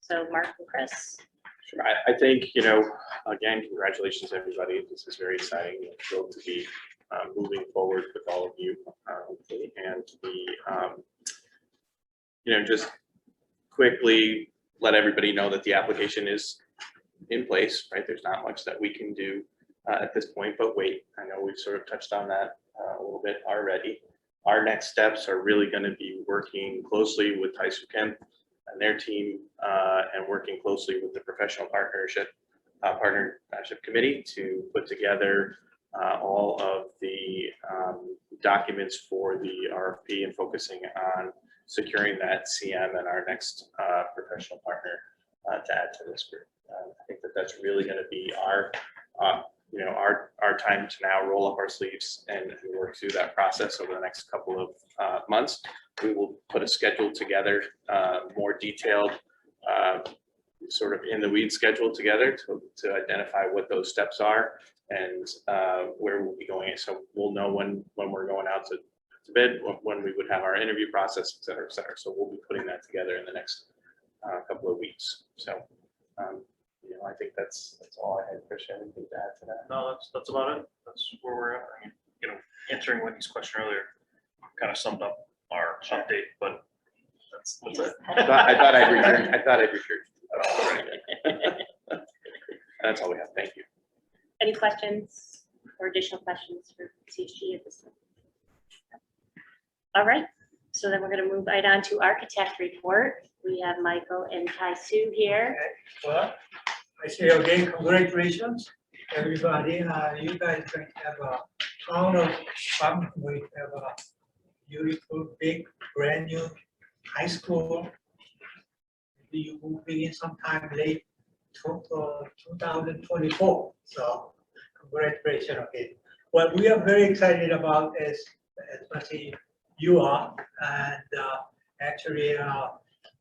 So Mark and Chris. Sure. I think, again, congratulations, everybody. This is very exciting. I'm thrilled to be moving forward with all of you. And to be, just quickly let everybody know that the application is in place, right? There's not much that we can do at this point, but wait, I know we've sort of touched on that a little bit already. Our next steps are really going to be working closely with Taisuken and their team, and working closely with the professional partnership committee to put together all of the documents for the RFP and focusing on securing that CM and our next professional partner to add to this group. I think that that's really going to be our time to now roll up our sleeves and work through that process over the next couple of months. We will put a schedule together, more detailed, sort of in the weeds schedule together to identify what those steps are and where we'll be going. So we'll know when we're going out to bid, when we would have our interview process, et cetera, et cetera. So we'll be putting that together in the next couple of weeks. So, I think that's all I had. Chris, anything to add to that? No, that's about it. That's where we're at. I mean, answering Wendy's question earlier kind of summed up our update, but that's it. I thought I'd researched. That's all we have. Thank you. Any questions or additional questions for CHG at this time? All right, so then we're going to move right on to architect report. We have Michael and Kai-Sue here. Well, I say again, congratulations, everybody. You guys going to have a town of Farmington, we have a beautiful, big, brand new high school. You will begin sometime late 2024. So congratulations again. What we are very excited about is, especially you are, and actually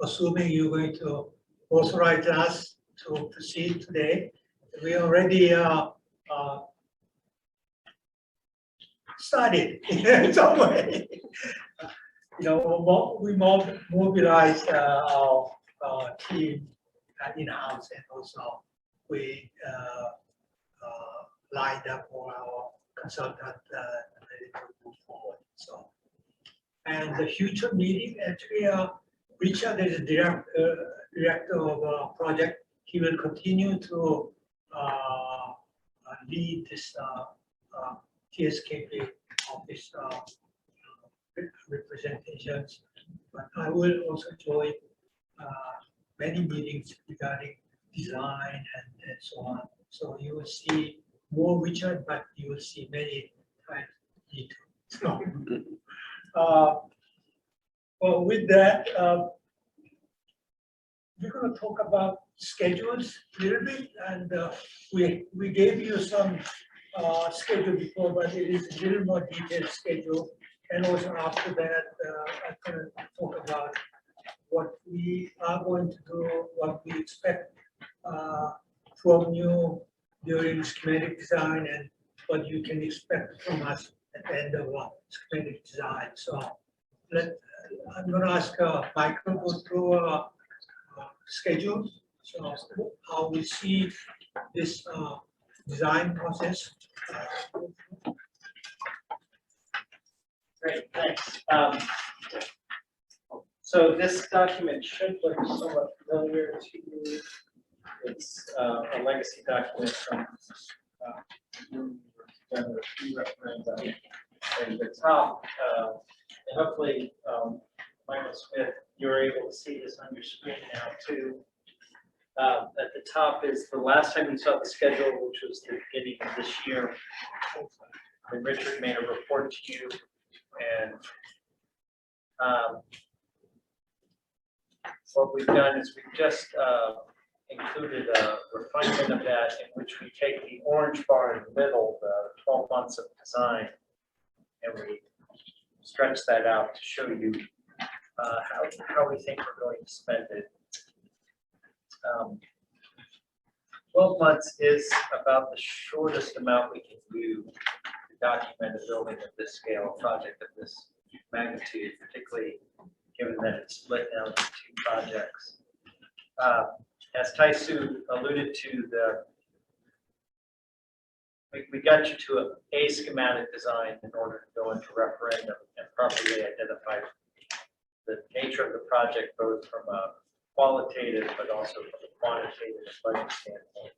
assuming you're going to authorize us to proceed today. We already started in some way. We mobilized our team in-house, and also we lined up for our consultant ready to move forward. So, and the future meeting, actually, Richard is the director of a project. He will continue to lead this TSKP office representations. But I will also join many meetings regarding design and so on. So you will see more Richard, but you will see many times me too. So, well, with that, we're going to talk about schedules a little bit, and we gave you some schedule before, but it is a little more detailed schedule. And also after that, I'm going to talk about what we are going to do, what we expect from you during schematic design, and what you can expect from us at the end of schematic design. So I'm going to ask Michael to go through schedules, so how we see this design process. Great, thanks. So this document should look somewhat familiar to you. It's a legacy document from done a few referenda in the top. And hopefully, Michael Smith, you're able to see this on your screen now too. At the top is the last time you saw the schedule, which was the beginning of this year. And Richard made a report to you, and what we've done is we've just included a refinement of that, in which we take the orange bar in the middle, the 12 months of design, and we stretch that out to show you how we think we're going to spend it. 12 months is about the shortest amount we can do to document a building of this scale, a project of this magnitude, particularly given that it's split down into two projects. As Taisu alluded to, we got you to a schematic design in order to go into referendum and properly identify the nature of the project, both from a qualitative but also from a quantitative and budget standpoint.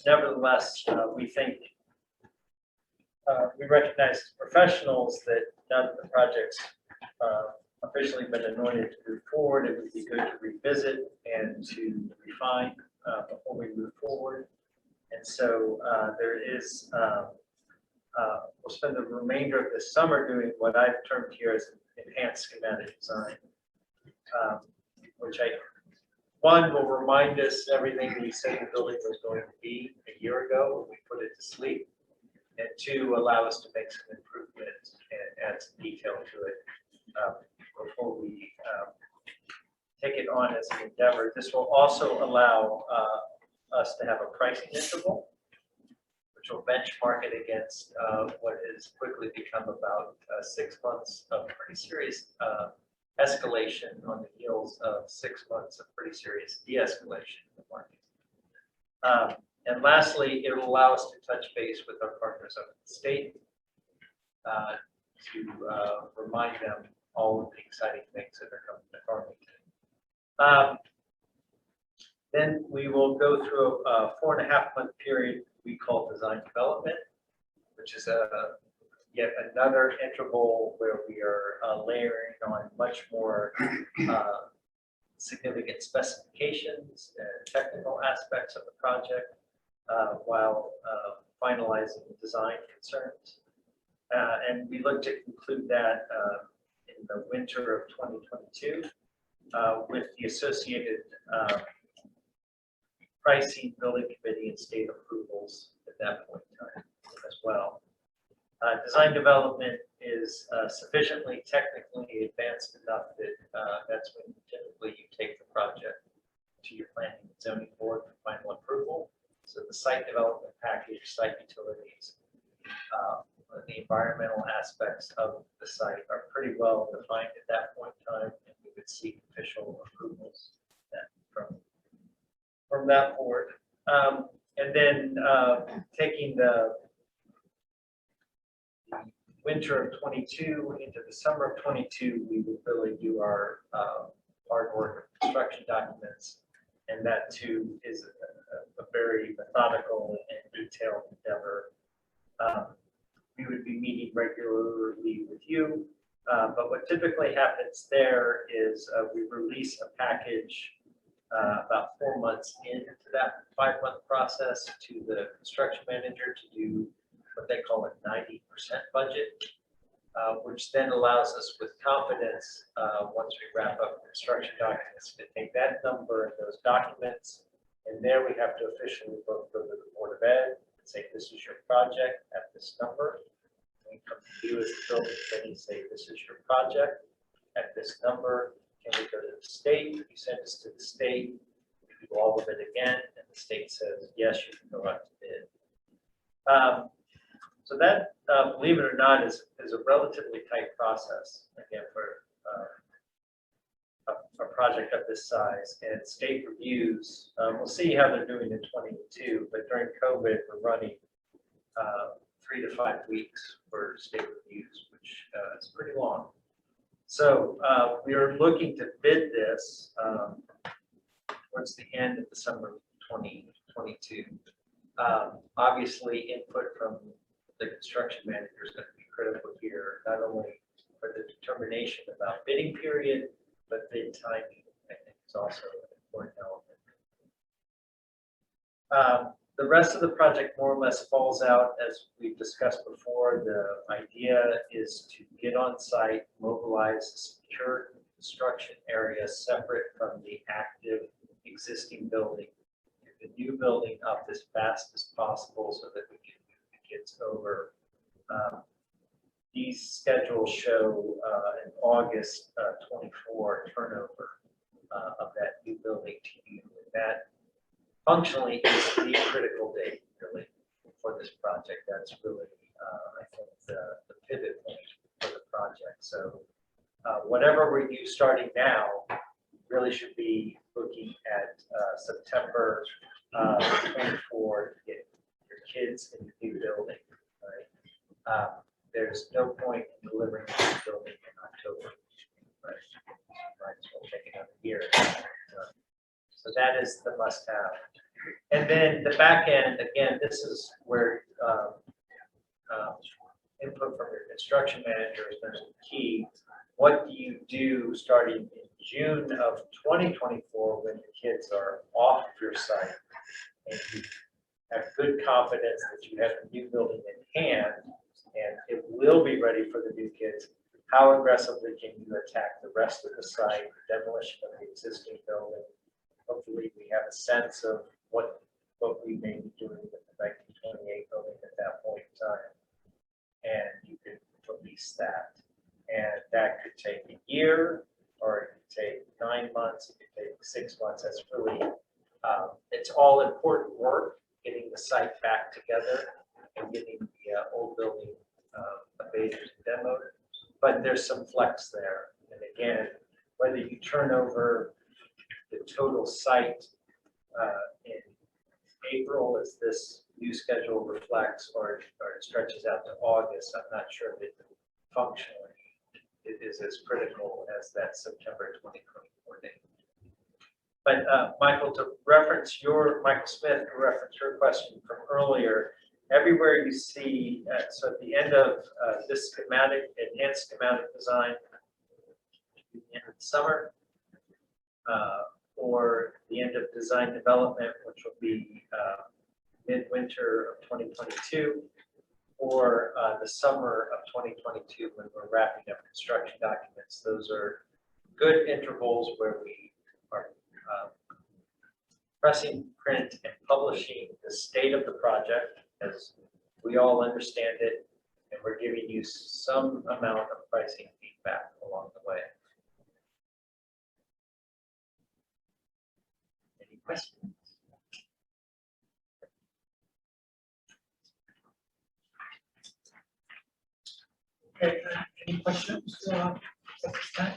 Nevertheless, we think we recognize as professionals that now that the project's officially been anointed to move forward, it would be good to revisit and to refine before we move forward. And so there is, we'll spend the remainder of this summer doing what I've termed here as enhanced schematic design, which one will remind us everything we said the building was going to be a year ago when we put it to sleep, and two, allow us to make some improvements and add some detail to it before we take it on as an endeavor. This will also allow us to have a pricing interval, which will benchmark it against what has quickly become about 6 months of pretty serious escalation on the heels of 6 months of pretty serious de-escalation in the market. And lastly, it will allow us to touch base with our partners up in the state to remind them all of the exciting things that are coming to Farmington. Then we will go through a 4.5-month period we call design development, which is yet another interval where we are layering on much more significant specifications and technical aspects of the project while finalizing design concerns. And we look to conclude that in the winter of 2022 with the associated pricing, building committee, and state approvals at that point in time as well. Design development is sufficiently technically advanced enough that that's when typically you take the project to your planning and zoning board for final approval. So the site development package, site utilities, the environmental aspects of the site are pretty well defined at that point in time, and we would seek official approvals from that board. And then taking the winter of 22 into the summer of 22, we would really do our hard work of construction documents, and that too is a very methodical and detailed endeavor. We would be meeting regularly with you, but what typically happens there is we release a package about 4 months into that 5-month process to the construction manager to do what they call a 90% budget, which then allows us with confidence, once we wrap up construction documents, to take that number and those documents, and there we have to officially go to the Board of Ed and say, this is your project at this number. We come to you as the building committee and say, this is your project at this number. Can we go to the state? You send us to the state, we do all of it again, and the state says, yes, you can go out to bid. So that, believe it or not, is a relatively tight process, again, for a project of this size. And state reviews, we'll see how they're doing in 22, but during COVID, we're running 3 to 5 weeks for state reviews, which is pretty long. So we are looking to bid this towards the end of the summer of 2022. Obviously, input from the construction manager is going to be critical here, not only for the determination about bidding period, but bid timing, I think, is also an important element. The rest of the project more or less falls out as we've discussed before. The idea is to get on site, mobilize a secure construction area separate from the active existing building, get the new building up as fast as possible so that we can move the kids over. These schedules show an August 24 turnover of that new building to you. And that functionally is the critical date, really, for this project. That's really, I think, the pivot point for the project. So whatever we do starting now really should be looking at September 24 to get your kids in the new building, right? There's no point in delivering the new building in October, right? Might as well take another year. So that is the must-have. And then the back end, again, this is where input from your construction manager is going to be key. What do you do starting in June of 2024 when the kids are off your site and you have good confidence that you have a new building in hand and it will be ready for the new kids? How aggressively can you attack the rest of the site, demolition of the existing building? Hopefully we have a sense of what we may be doing with the 1928 building at that point in time. And you can release that. And that could take a year, or it could take 9 months, it could take 6 months. That's really, it's all important work, getting the site back together and getting the old building abated and demoed. But there's some flex there. And again, whether you turn over the total site in April, as this new schedule reflects, or it stretches out to August, I'm not sure that functionally it is as critical as that September 2024 date. But Michael, to reference Michael Smith, to reference your question from earlier, everywhere you see, so at the end of this schematic, enhanced schematic design, at the end of the summer, or the end of design development, which will be midwinter of 2022, or the summer of 2022 when we're wrapping up construction documents. Those are good intervals where we are pressing, print, and publishing the state of the project as we all understand it, and we're giving you some amount of pricing feedback along the way. Any questions? Okay, any questions? At this time?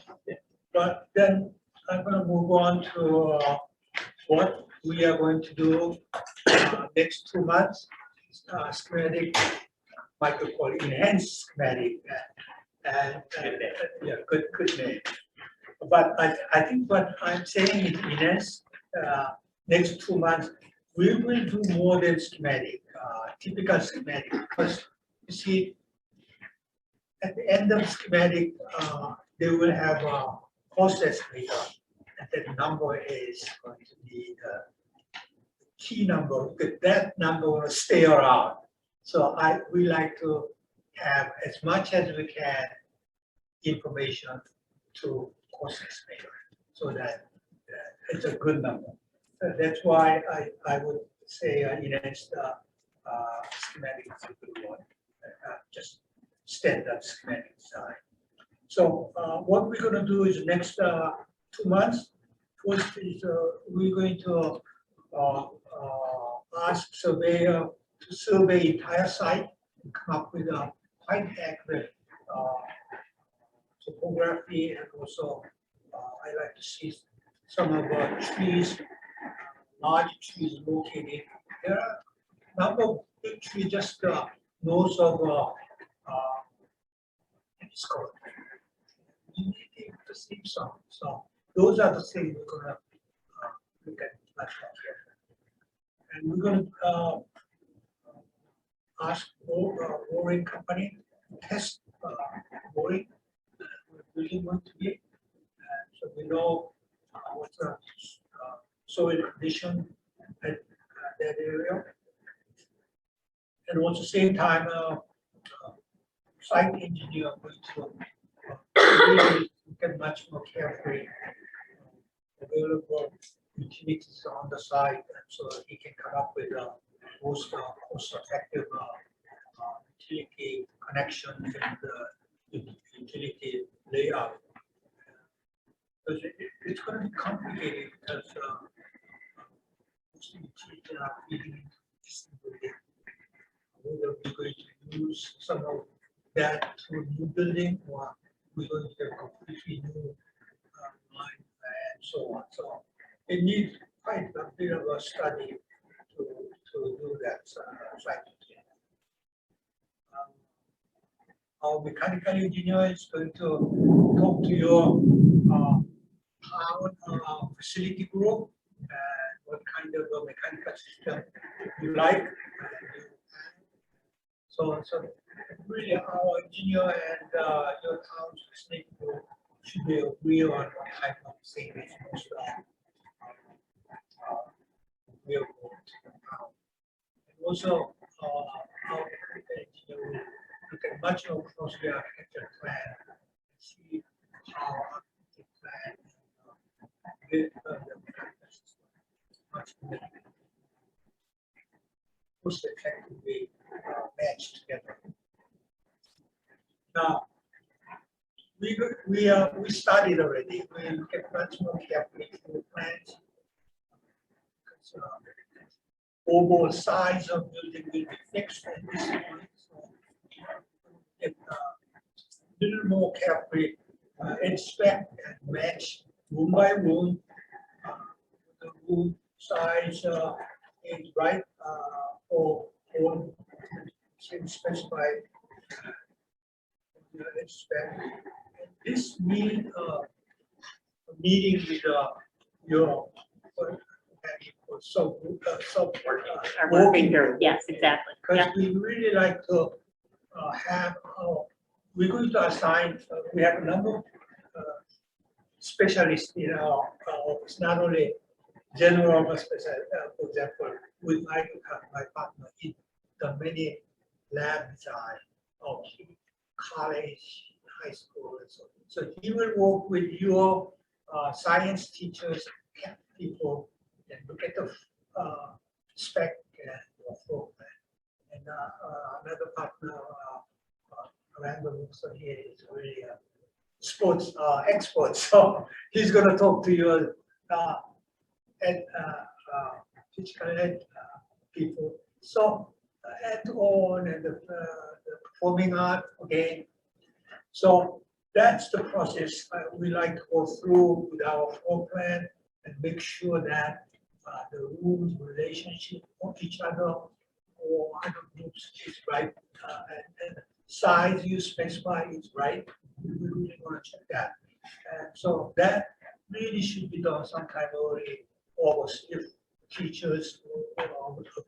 But then I'm going to move on to what we are going to do next 2 months. Schematic, Michael call it enhanced schematic, and yeah, good name. But I think what I'm saying is enhanced. Next 2 months, we will do more than schematic, typical schematic, because you see, at the end of schematic, they will have a cost estimator, and that number is going to be the key number, because that number will stay around. So we like to have as much as we can information to cost estimator, so that it's a good number. That's why I would say enhanced schematic is a good one, just standard schematic design. So what we're going to do is next 2 months. First is we're going to ask surveyor to survey entire site and come up with a quite accurate topography, and also I like to see some of the trees, large trees located. There are a number of big trees just north of it's called. You need to see some. So those are the things we're gonna look at much more carefully. And we're gonna ask boring company test boring really want to be, so we know what's the soil condition at that area. And also same time, site engineer going to really look at much more carefully available utilities on the site, and so he can come up with most cost-effective utility connections and utility layout. Because it's going to be complicated, because most utilities are feeding into this building. Whether we're going to use some of that to a new building, or we're going to have completely new line and so on. So it needs quite a bit of a study to do that site. Our mechanical engineer is going to talk to your town facility group and what kind of a mechanical system you like. So really our engineer and your town's facility group should be agree on what type of savings most will go to the town. And also our mechanical engineer will look at much more closely architecture plan and see how architecture plan with the mechanical system much more most effectively matched together. Now, we studied already. We look at much more carefully to the plans. Overall size of building will be fixed at this point. So, a little more carefully inspect and match room by room. The room size is right for specified inspect. This meeting with your Our working group, yes, exactly. because Yeah, we really like to have we're going to assign, we have a number of specialists in our office, not only general, but special, for example, with my partner, he done many lab design of college, high school, and so on. So he will work with your science teachers, people, and look at the spec and your floor plan. And another partner, Randall, so he is really a sports expert, so he's going to talk to your physical ed people. So and on and the performing art again. So that's the process we like to go through with our floor plan and make sure that the rooms relationship of each other or other groups is right and size you specify is right. We really want to check that. And so that really should be done sometime early August if teachers are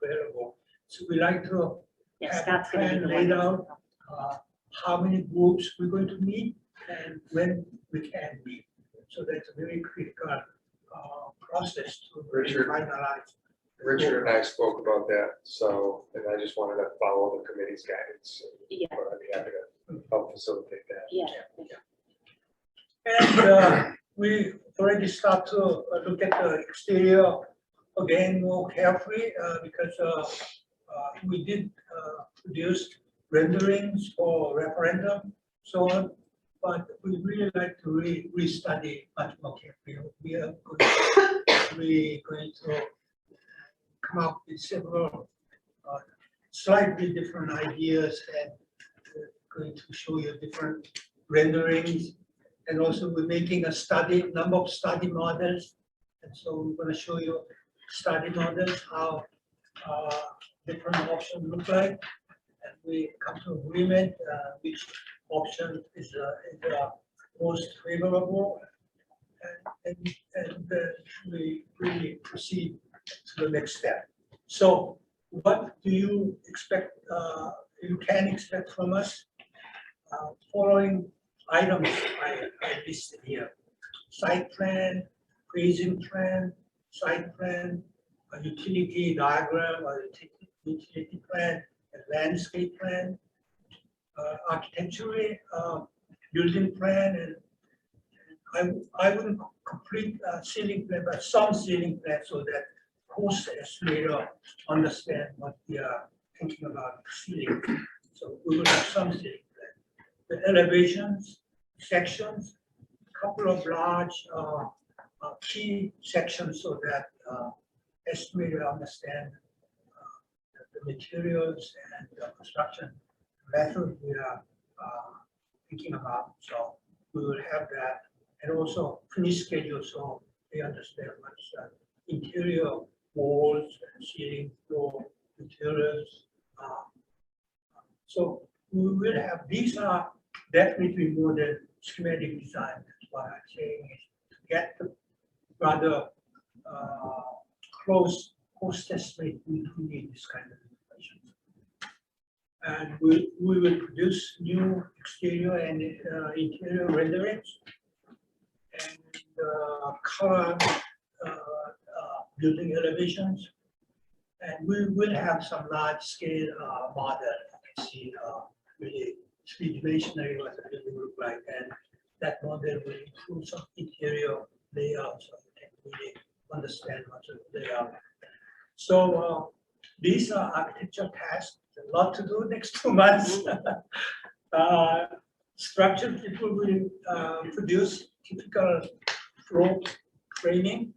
available. So we like to yes, have a Scott's gonna be plan the laid one. out, how many groups we're going to meet and when we can meet. So that's a very critical process to really Richard. finalize. Richard and I spoke about that, so, and I just wanted to follow the committee's guidance. Yeah. But I'd be happy to help facilitate that. Yeah. And we already start to look at the exterior again more carefully because we did produce renderings for referendum, so on. But we really like to re-study much more carefully. We are going to come up with several slightly different ideas and we're going to show you different renderings. And also we're making a number of study models. And so we're going to show you study models, how different options look like. And we come to agreement which option is most favorable. And then we really proceed to the next step. So what do you expect, you can expect from us? Following items I listed here: site plan, phasing plan, site plan, a utility diagram or utility plan, a landscape plan, architecturally building plan, and I wouldn't complete ceiling plan, but some ceiling plan so that cost estimator understand what we are thinking about ceiling. So we will have some ceiling plan. The elevations, sections, a couple of large key sections so that estimator understand the materials and the construction method we are thinking about. So we will have that, and also finish schedule. So they understand what's interior walls, ceiling, floor, materials. So we will have, these are definitely more than schematic design. That's why I'm saying is to get the rather close cost estimate, we do need this kind of information. And we will produce new exterior and interior renderings and color building elevations. And we will have some large scale model. You can see really three-dimensionally what the building look like, and that model will include some interior layout so you can really understand what the layout. So these are architecture tasks. A lot to do next 2 months. Structure people will produce typical floor framing.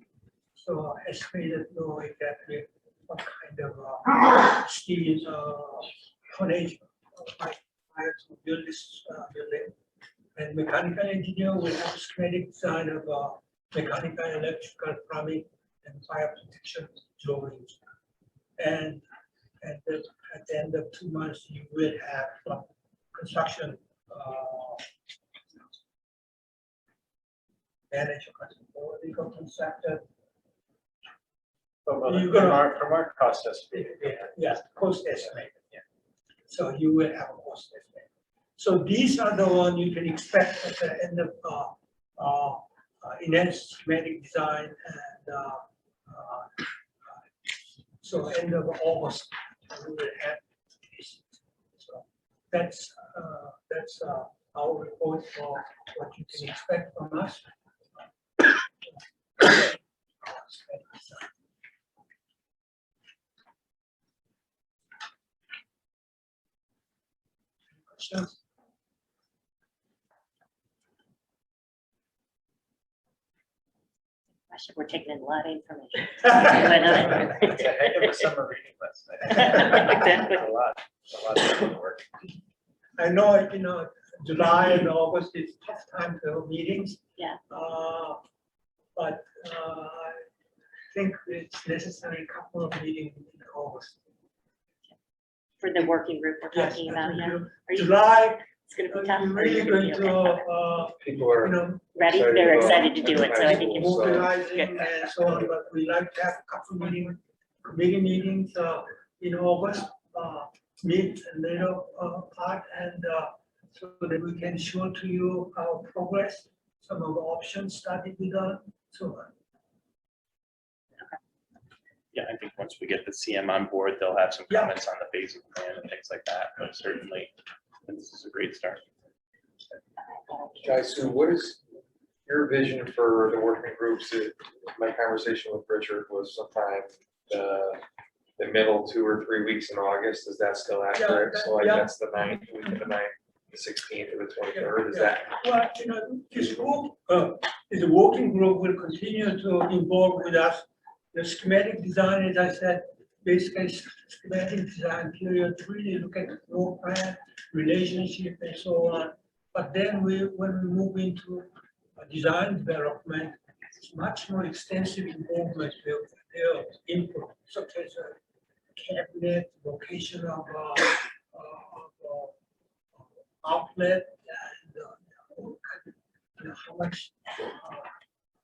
So estimated know exactly what kind of steel tonnage required to build this building. And mechanical engineer will have a schematic design of mechanical, electrical, plumbing, and fire protection drawings. And at the end of 2 months, you will have construction manager, or legal contractor. From our cost estimate. Yeah, cost estimate. Yeah. So you will have a cost estimate. So these are the ones you can expect at the end of enhanced schematic design, and so end of August we will have this. So that's our report for what you can expect from us. Questions? We're taking in a lot of information. It's a heck of a summer reading list. Exactly. A lot of work. I know, July and August is tough time to have meetings. Yeah. But I think it's necessary a couple of meetings in August. For the working group we're Yes, talking about, yeah. Are you, July, it's gonna be you're tough. Or really you're gonna going be to, okay? People are Ready? excited They're about excited to do it, so I think international you schools, so- mobilizing and so on, but we like to have a couple meetings, committee meetings in August, mid and later part, and so that we can show to you our progress, some of the options started with so Yeah, I think once we get the CM on board, they'll have some Yeah. comments on the phasing plan and things like that, but certainly this is a great start. Guys, Sue, what is your vision for the working groups? My conversation with Richard was sometime the middle 2 or 3 weeks in August. Is that still accurate? So like Yeah. that's the 9th, week of the 9th, the 16th, or the 23rd. Is that? well, this group, the working group will continue to involve with us. The schematic design, as I said, basically schematic design period, really look at the floor plan, relationship and so on. But then when we move into design development, it's much more extensive involvement with their input, such as cabinet, location of outlet, and how much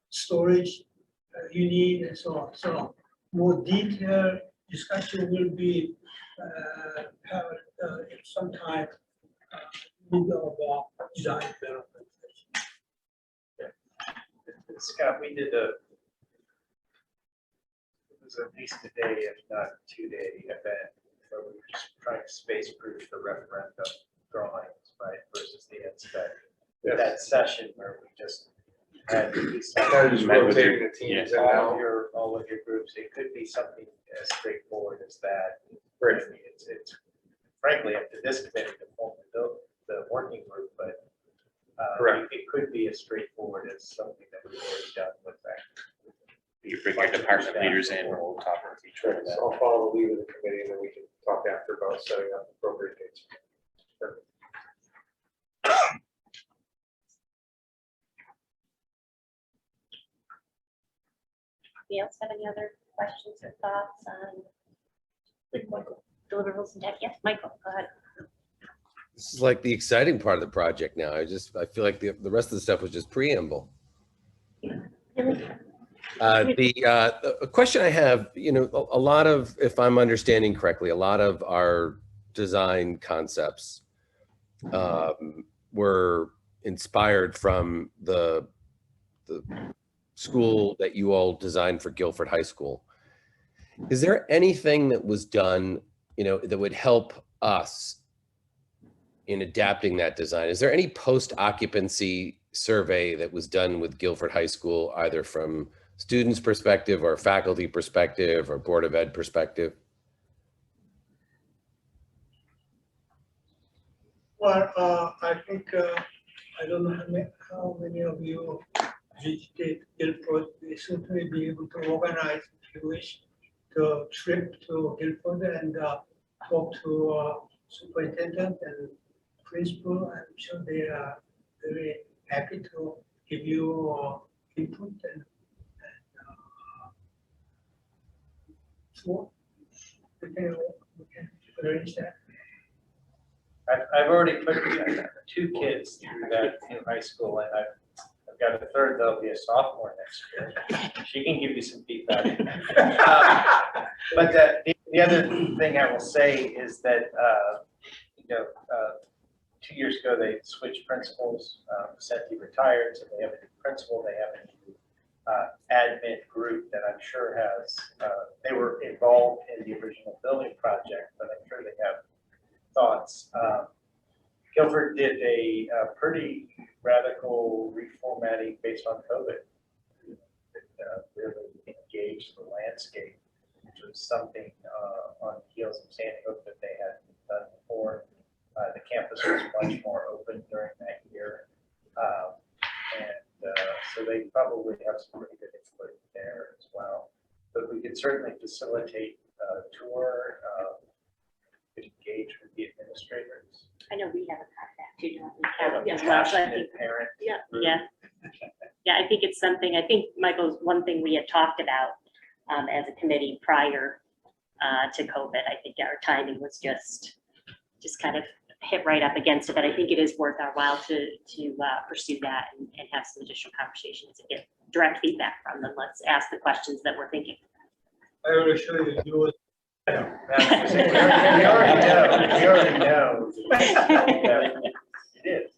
storage you need and so on. So more detailed discussion will be sometime middle of design development. Scott, we did it was at least a day, if not 2-day event, where we were just trying to space proof the referendum drawings, right, versus the inspect. Yes. That session where we just had Kind of just Met with rotating your- the teams yeah. in and all of out. your groups. It could be something as straightforward as that. Right. I mean, it's frankly up to this committee to form the working group, but Correct. it could be as straightforward as something that we've already done with that. You bring your department leaders in, we'll talk with each Sure, other. so I'll follow the lead of the committee and then we can talk after about setting up appropriate dates. Perfect. Anybody else have any other questions or thoughts on deliverables and tech? Yes, Michael, go ahead. This is like the exciting part of the project now. I feel like the rest of the stuff was just preamble. Really? A question I have, a lot of, if I'm understanding correctly, a lot of our design concepts were inspired from the school that you all designed for Guilford High School. Is there anything that was done, that would help us in adapting that design? Is there any post-occupancy survey that was done with Guilford High School, either from students' perspective or faculty perspective or Board of Ed perspective? Well, I think, I don't know how many of you visited Guilford. We certainly be able to organize, if you wish, the trip to Guilford and talk to superintendent and principal. I'm sure they are very happy to give you input and so we can arrange that. I've already put 2 kids through that in high school, and I've got a third that'll be a sophomore next year. She can give you some feedback. But the other thing I will say is that, 2 years ago, they switched principals. Seti retired, so they have a new principal. They have a new admin group that I'm sure has, they were involved in the original building project, but I'm sure they have thoughts. Guilford did a pretty radical reformatting based on COVID. Really engaged the landscape, which was something on the heels of Sandy Hook that they hadn't done before. The campus was much more open during that year. So they probably have some pretty good input there as well. But we could certainly facilitate a tour, engage with the administrators. I know we have a contact too, don't Have a we? As well, so I think, passionate parent group. yeah. Yeah, I think it's something, I think, Michael's one thing we had talked about as a committee prior to COVID. I think our timing was just kind of hit right up against it, but I think it is worth our while to pursue that and have some additional conversations and get direct feedback from them. Let's ask the questions that we're thinking. I will assure you, you will. We already know. It is.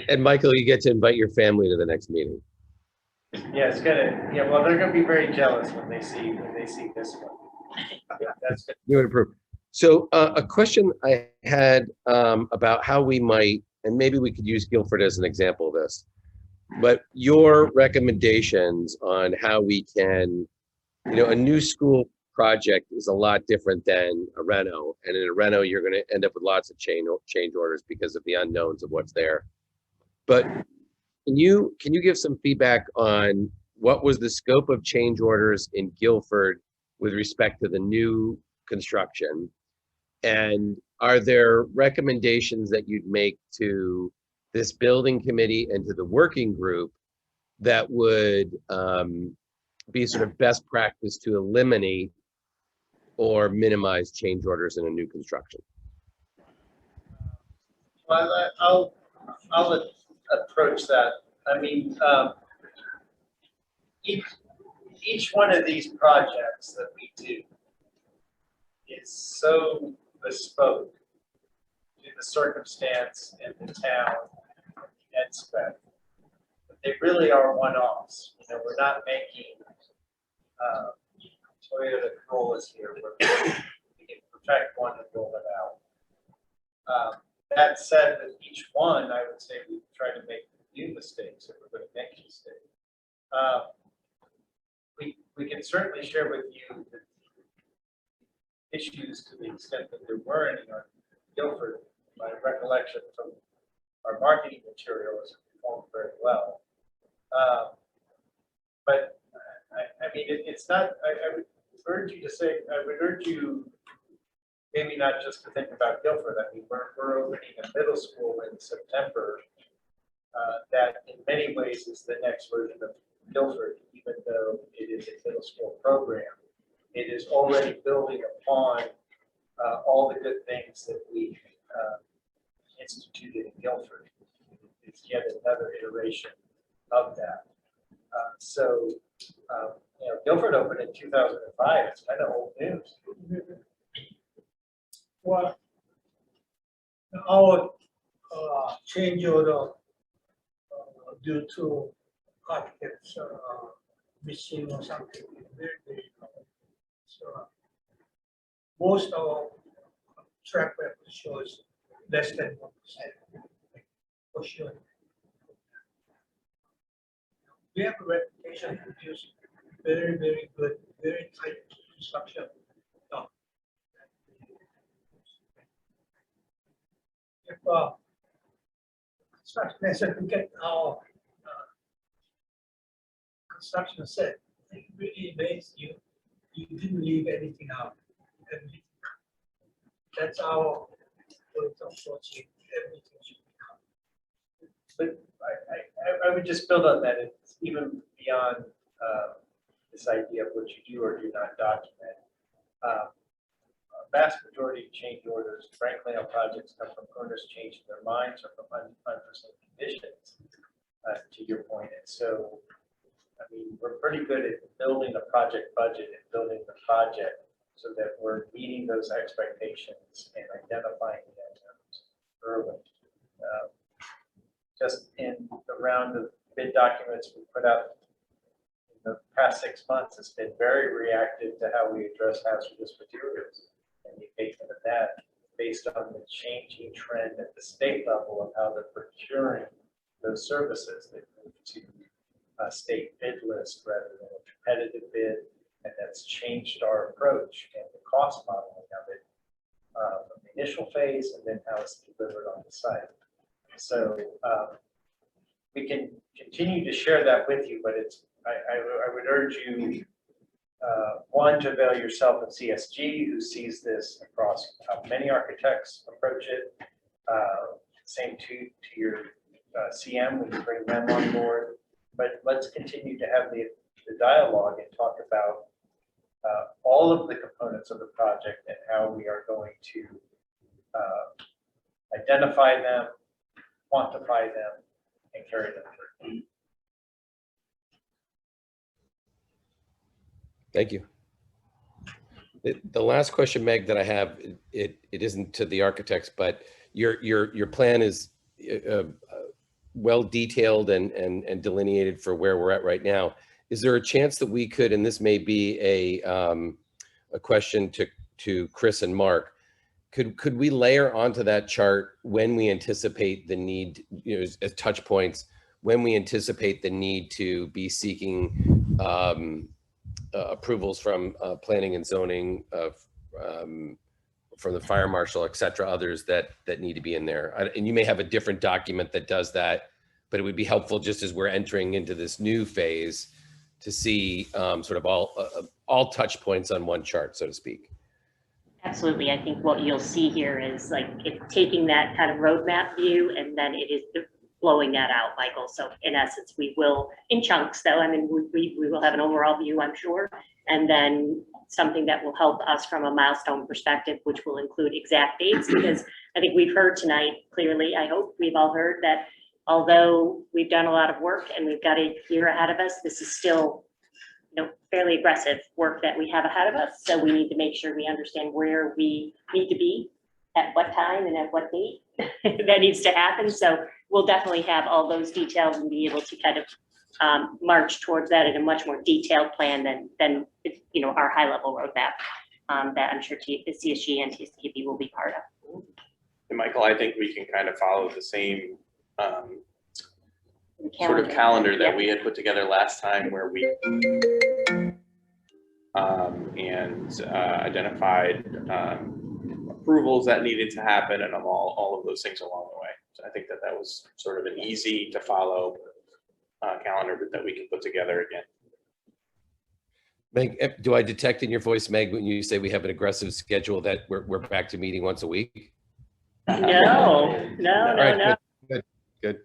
And Michael, you get to invite your family to the next meeting. Yeah, it's gonna, well, they're gonna be very jealous when they see this one. Yeah, that's good. You would approve. So a question I had about how we might, and maybe we could use Guilford as an example of this, but your recommendations on how we can, a new school project is a lot different than a reno. And in a reno, you're going to end up with lots of change orders because of the unknowns of what's there. But can you give some feedback on what was the scope of change orders in Guilford with respect to the new construction? And are there recommendations that you'd make to this building committee and to the working group that would be sort of best practice to eliminate or minimize change orders in a new construction? Well, I'll approach that. I mean, each one of these projects that we do is so bespoke to the circumstance in the town and spec. But they really are one-offs. We're not making Toyota Corollas here where we can perfect one and roll it out. That said, with each one, I would say we try to make few mistakes if we're going to make a mistake. We can certainly share with you the issues to the extent that there were any on Guilford. My recollection from our marketing materials performed very well. But I mean, it's not, I would urge you to say, I would urge you maybe not just to think about Guilford. I mean, we're opening a middle school in September that in many ways is the next version of Guilford, even though it is a middle school program, it is already building upon all the good things that we instituted in Guilford. It's yet another iteration of that. Guilford opened in 2005. It's kind of old news. Well, our change order due to architects missing or something. Very low. So most of our track record shows less than 1%. For sure. We have a reputation to produce very, very good, very tight construction. If construction manager could get our construction set, it really amazed you. You didn't leave anything out. Everything. That's our approach. Everything should be covered. But I would just build on that. It's even beyond this idea of what you do or do not document. A vast majority of change orders, frankly, on projects come from owners changing their minds or from unforeseen conditions, to your point. And so, I mean, we're pretty good at building a project budget and building the project so that we're meeting those expectations and identifying the unknowns early. Just in the round of bid documents we put out in the past 6 months, it's been very reactive to how we address hazardous materials. And the abatement of that based on the changing trend at the state level of how they're procuring those services. They move to a state bid list rather than a competitive bid, and that's changed our approach and the cost modeling of it from the initial phase and then how it's delivered on the site. So we can continue to share that with you, but I would urge you, one, to avail yourself of CSG, who sees this across how many architects approach it. Same to your CM when you bring them on board. But let's continue to have the dialogue and talk about all of the components of the project and how we are going to identify them, quantify them, and carry them through. Thank you. The last question, Meg, that I have, it isn't to the architects, but your plan is well detailed and delineated for where we're at right now. Is there a chance that we could, and this may be a question to Chris and Mark, could we layer onto that chart when we anticipate the need, as touch points, when we anticipate the need to be seeking approvals from planning and zoning, from the fire marshal, et cetera, others that need to be in there. And you may have a different document that does that, but it would be helpful just as we're entering into this new phase to see sort of all touch points on one chart, so to speak. Absolutely. I think what you'll see here is like taking that kind of roadmap view and then it is blowing that out, Michael. So in essence, we will, in chunks though, I mean, we will have an overall view, I'm sure, and then something that will help us from a milestone perspective, which will include exact dates, because I think we've heard tonight, clearly, I hope we've all heard that although we've done a lot of work and we've got a year ahead of us, this is still fairly aggressive work that we have ahead of us. So we need to make sure we understand where we need to be at what time and at what date that needs to happen. So we'll definitely have all those details and be able to kind of march towards that in a much more detailed plan than our high level roadmap that I'm sure the CSG and TSTP will be part of. And Michael, I think we can kind of follow the same sort of calendar that we had put together last time, where we identified approvals that needed to happen and all of those things along the way. So I think that was sort of an easy to follow calendar that we can put together again. Meg, do I detect in your voice, Meg, when you say we have an aggressive schedule that we're back to meeting once a week? No. Good.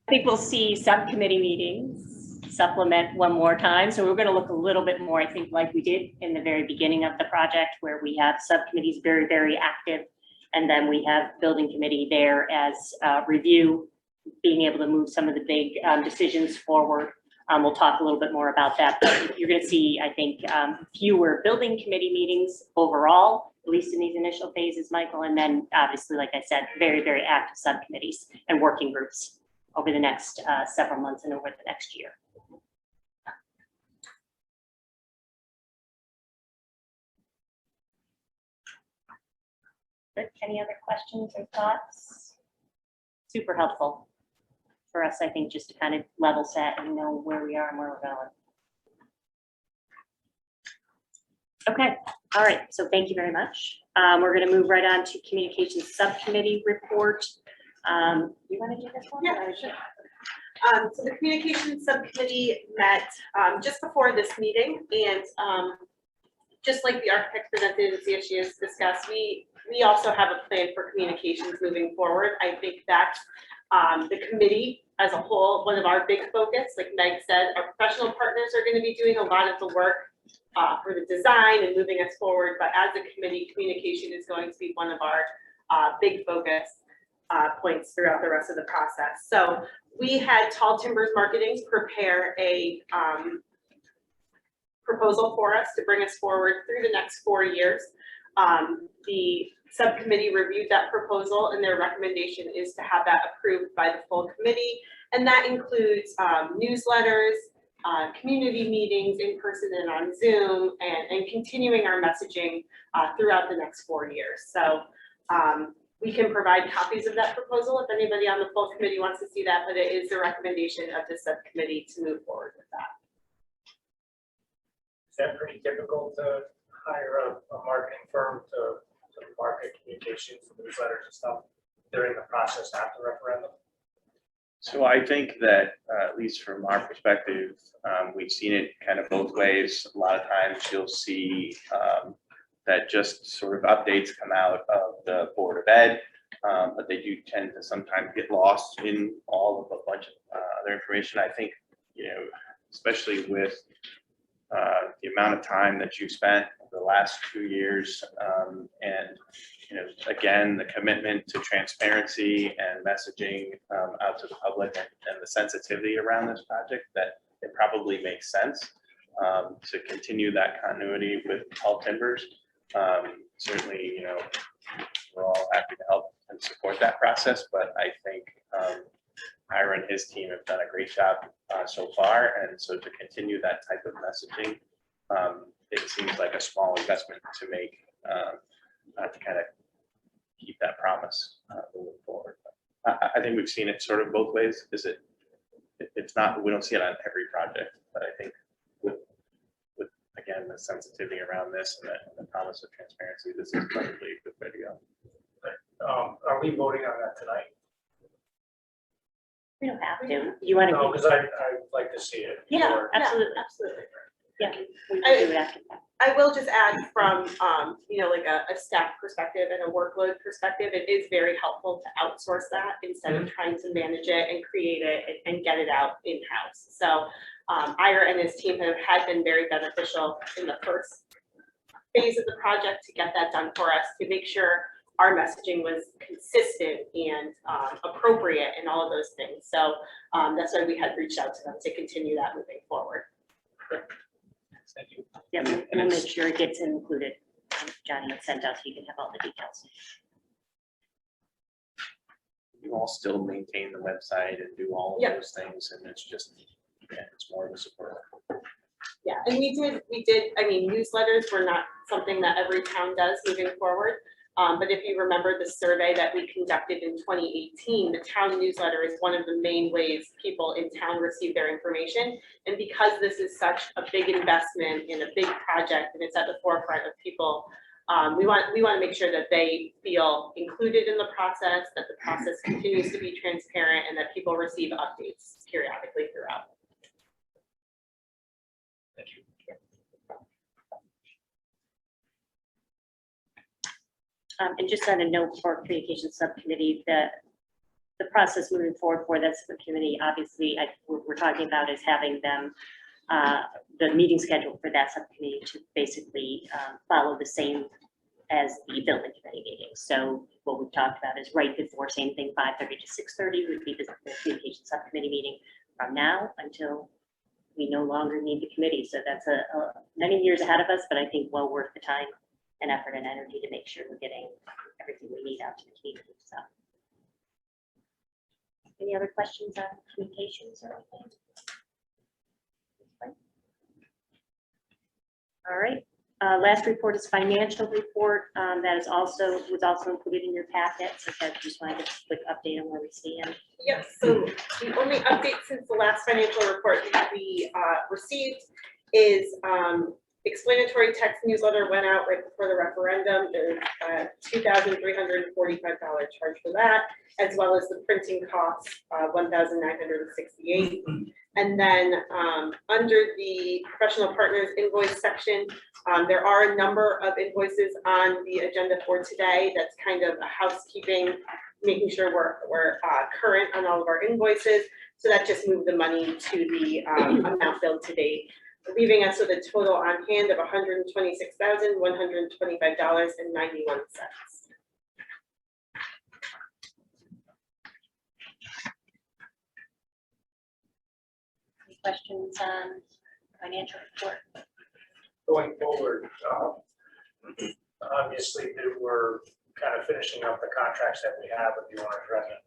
I think we'll see subcommittee meetings supplement one more time. So we're going to look a little bit more, I think, like we did in the very beginning of the project, where we have subcommittees very, very active. And then we have building committee there as review, being able to move some of the big decisions forward. We'll talk a little bit more about that, but you're going to see, I think, fewer building committee meetings overall, at least in these initial phases, Michael. And then obviously, like I said, very, very active subcommittees and working groups over the next several months and over the next year. Good. Any other questions or thoughts? Super helpful for us, I think, just to kind of level set and know where we are and where we're going. Okay, all right, so thank you very much. We're going to move right on to communications subcommittee report. You want to do this one? Yeah, sure. So the communications subcommittee met just before this meeting, and just like the architect presented and CSU discussed, we also have a plan for communications moving forward. I think that the committee as a whole, one of our big focus, like Meg said, our professional partners are going to be doing a lot of the work for the design and moving us forward. But as a committee, communication is going to be one of our big focus points throughout the rest of the process. So we had Tall Timbers Marketing prepare a proposal for us to bring us forward through the next 4 years. The subcommittee reviewed that proposal, and their recommendation is to have that approved by the full committee. And that includes newsletters, community meetings in person and on Zoom, and continuing our messaging throughout the next 4 years. So we can provide copies of that proposal if anybody on the full committee wants to see that, but it is the recommendation of the subcommittee to move forward with that. Is that pretty typical to hire a marketing firm to market communications, newsletters and stuff during the process after referendum? So I think that, at least from our perspective, we've seen it kind of both ways. A lot of times you'll see that just sort of updates come out of the Board of Ed, but they do tend to sometimes get lost in all of a bunch of other information. I think, you know, especially with the amount of time that you spent the last 2 years, and you know, again, the commitment to transparency and messaging out to the public, and the sensitivity around this project, that it probably makes sense to continue that continuity with Tall Timbers. Certainly, you know, we're all happy to help and support that process, but I think Ira and his team have done a great job so far, and so to continue that type of messaging, it seems like a small investment to make to kind of keep that promise moving forward. I think we've seen it sort of both ways. It's not, we don't see it on every project, but I think with again, the sensitivity around this and the promise of transparency, this is probably a good way to go. Are we voting on that tonight? We don't have to. You want to? No, because I'd like to see it. Yeah, before- absolutely. Absolutely. Yeah, we can do it after that. I will just add from, you know, like a staff perspective and a workload perspective, it is very helpful to outsource that instead of trying to manage it and create it and get it out in-house. So Ira and his team had been very beneficial in the first phase of the project to get that done for us, to make sure our messaging was consistent and appropriate and all of those things. So that's why we had reached out to them to continue that moving forward. Thank you. Yeah, And we'll it's- make sure it gets included. Johnny had sent out so you can have all the details. You all still maintain the website and do all of Yep. those things, and it's just, yeah, it's more of a support. Yeah, and we did, I mean, newsletters were not something that every town does moving forward. But if you remember the survey that we conducted in 2018, the town newsletter is one of the main ways people in town receive their information. And because this is such a big investment in a big project and it's at the forefront of people, we want to make sure that they feel included in the process, that the process continues to be transparent, and that people receive updates periodically throughout. Thank you. And just on a note for communications subcommittee, that the process moving forward for that subcommittee, obviously, we're talking about is having them, the meeting schedule for that subcommittee to basically follow the same as the building committee meeting. So what we've talked about is right before, same thing, 5:30 to 6:30 would be the communication subcommittee meeting from now until we no longer need the committee. So that's a many years ahead of us, but I think well worth the time and effort and energy to make sure we're getting everything we need out to the community. So, any other questions on communications or anything? All right. Last report is financial report. That is was also included in your packet. So I just wanted a quick update on where we stand. Yes, so the only update since the last financial report that we received is explanatory text newsletter went out right before the referendum. There's a $2,345 charge for that, as well as the printing costs, $1,968. And then under the professional partners invoice section, there are a number of invoices on the agenda for today. That's kind of a housekeeping, making sure we're current on all of our invoices. So that just moved the money to the amount billed to date, leaving us with a total on hand of $126,125.91. Any questions on financial report? Going forward, obviously, we're kind of finishing up the contracts that we have with the owners resident.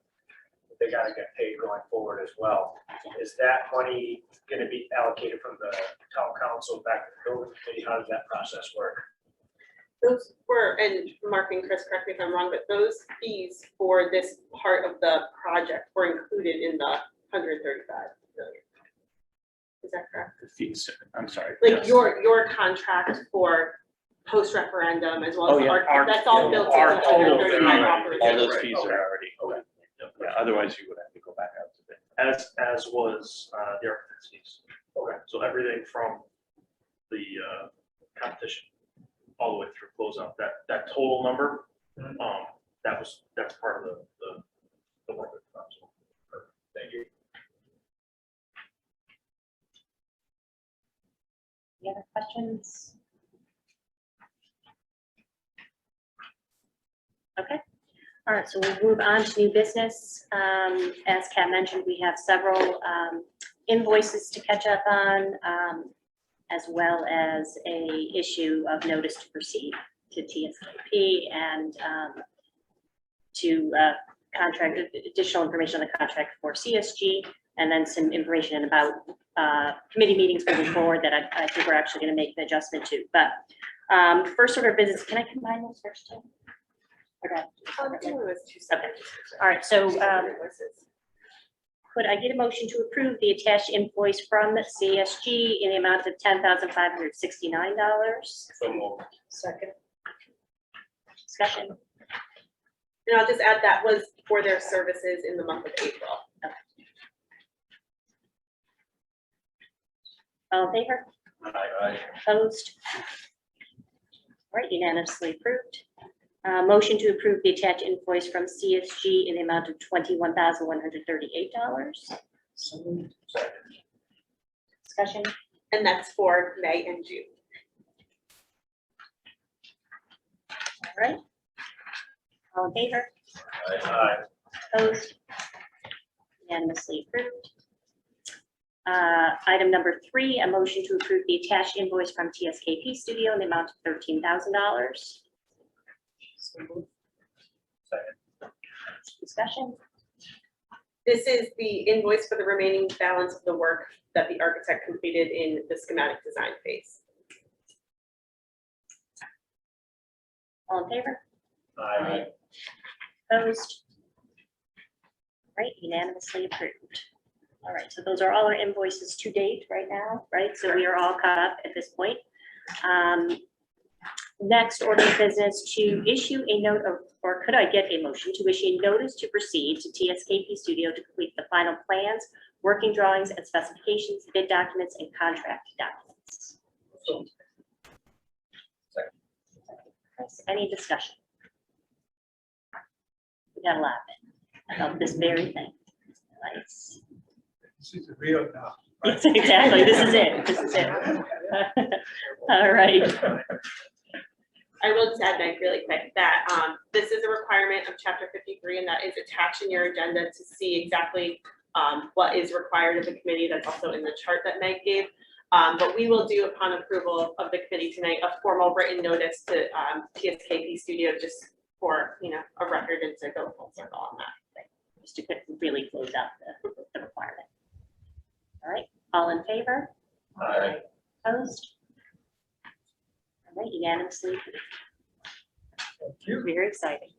They got to get paid going forward as well. Is that money going to be allocated from the town council back to the building committee? How does that process work? Those were, and Mark and Chris, correct me if I'm wrong, but those fees for this part of the project were included in the 135 million. Is that correct? The fees, I'm sorry. Like your contract for post-referendum as well as Oh, yeah, our, that's all built into the total 135 fee. authorization. All those Right, fees okay. are already, yeah, otherwise you would have to go back out to bid. As was the architect's fees. Okay. So everything from the competition all the way through closeout, that total number, that's part of the work. Thank you. Any other questions? Okay. All right, so we'll move on to new business. As Kat mentioned, we have several invoices to catch up on, as well as a issue of notice to proceed to TSKP and to contract, additional information on the contract for CSG, and then some information about committee meetings moving forward that I think we're actually going to make an adjustment to. But first order of business, can I combine those first two? Okay. Okay. All right, so could I get a motion to approve the attached invoice from the CSG in the amount of $10,569? So moved. Second. Discussion. And I'll just add that was for their services in the month of April. All in favor? Aye. Opposed? All right, unanimously approved. Motion to approve the attached invoice from CSG in the amount of $21,138. Second. Discussion. And that's for May and June. All right. All in favor? Aye. Opposed? Unanimously approved. Item number 3, a motion to approve the attached invoice from TSKP Studio in the amount of $13,000. Second. Discussion. This is the invoice for the remaining balance of the work that the architect completed in the schematic design phase. All in favor? Aye. Opposed? Right, unanimously approved. All right, so those are all our invoices to date right now, right? So we are all caught up at this point. Next order of business, to issue a note of, or could I get a motion to issue a notice to proceed to TSKP Studio to complete the final plans, working drawings and specifications, bid documents, and contract documents? Second. Any discussion? We got a lot of it. About this very thing. Nice. This is real now. Yes, exactly. This is it. This is it. All right. I will just add that really quick, that this is a requirement of chapter 53, and that is attached in your agenda to see exactly what is required of the committee. That's also in the chart that Meg gave. But we will do, upon approval of the committee tonight, a formal written notice to TSKP Studio, just for, you know, a record and to go full circle on that. Just to really close out the requirement. All right, all in favor? Aye. Opposed? All right, unanimously. Thank you. Very exciting.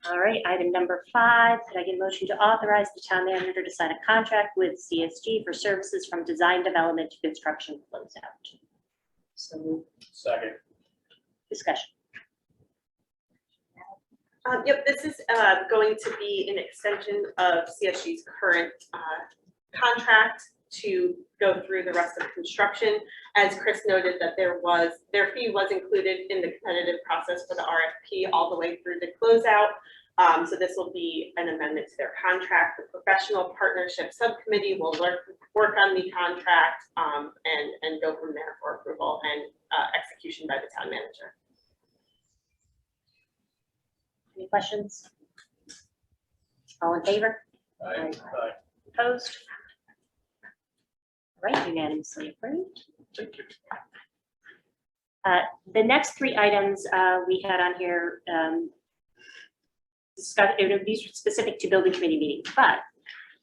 All right, item number 5, could I get a motion to authorize the town manager to sign a contract with CSG for services from design development to construction closeout? So Second. discussion. Yep, this is going to be an extension of CSG's current contract to go through the rest of construction. As Chris noted, that their fee was included in the competitive process for the RFP all the way through the closeout. So this will be an amendment to their contract. The professional partnership subcommittee will work on the contract and go from there for approval and execution by the town manager. Any questions? All in favor? Aye. Opposed? All right, unanimously approved. Thank you. The next 3 items we had on here, these are specific to building committee meetings, but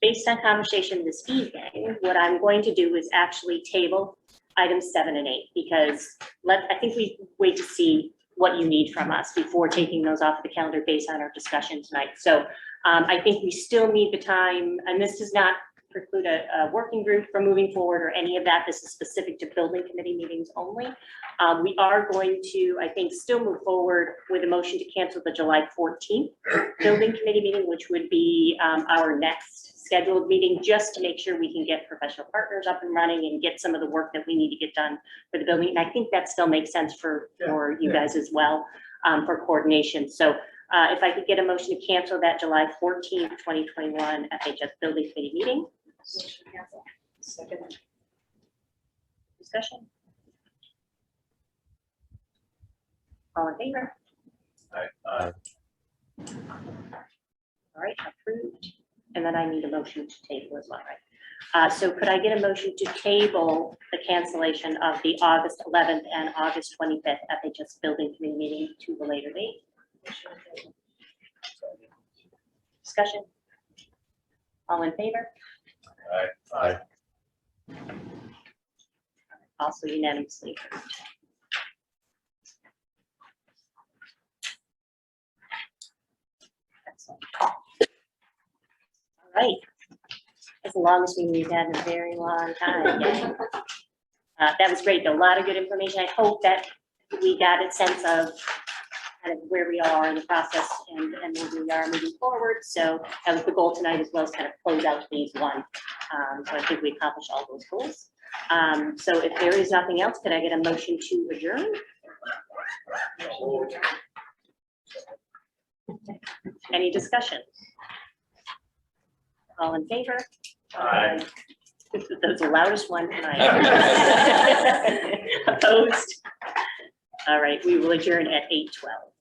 based on conversation this evening, what I'm going to do is actually table items 7 and 8, because I think we wait to see what you need from us before taking those off the calendar based on our discussion tonight. So I think we still need the time, and this does not preclude a working group from moving forward or any of that. This is specific to building committee meetings only. We are going to, I think, still move forward with a motion to cancel the July 14th building committee meeting, which would be our next scheduled meeting, just to make sure we can get professional partners up and running and get some of the work that we need to get done for the building. And I think that still makes sense for you guys as well, for coordination. So if I could get a motion to cancel that July 14th, 2021 FHS building committee meeting. Motion cancel. Second. Discussion. All in favor? Aye. All right, approved. And then I need a motion to table as well, right? So could I get a motion to table the cancellation of the August 11th and August 25th FHS building committee meeting to the later date? Discussion. All in favor? Aye. Also unanimously approved. Excellent. All right. As long as we've had a very long time. Gang. That was great. A lot of good information. I hope that we got a sense of kind of where we are in the process and where we are moving forward. So that was the goal tonight, as well as kind of close out phase 1. So I think we accomplished all those goals. So if there is nothing else, could I get a motion to adjourn? Any discussion? All in favor? Aye. That's the loudest one tonight. Opposed? All right, we will adjourn at 8:12.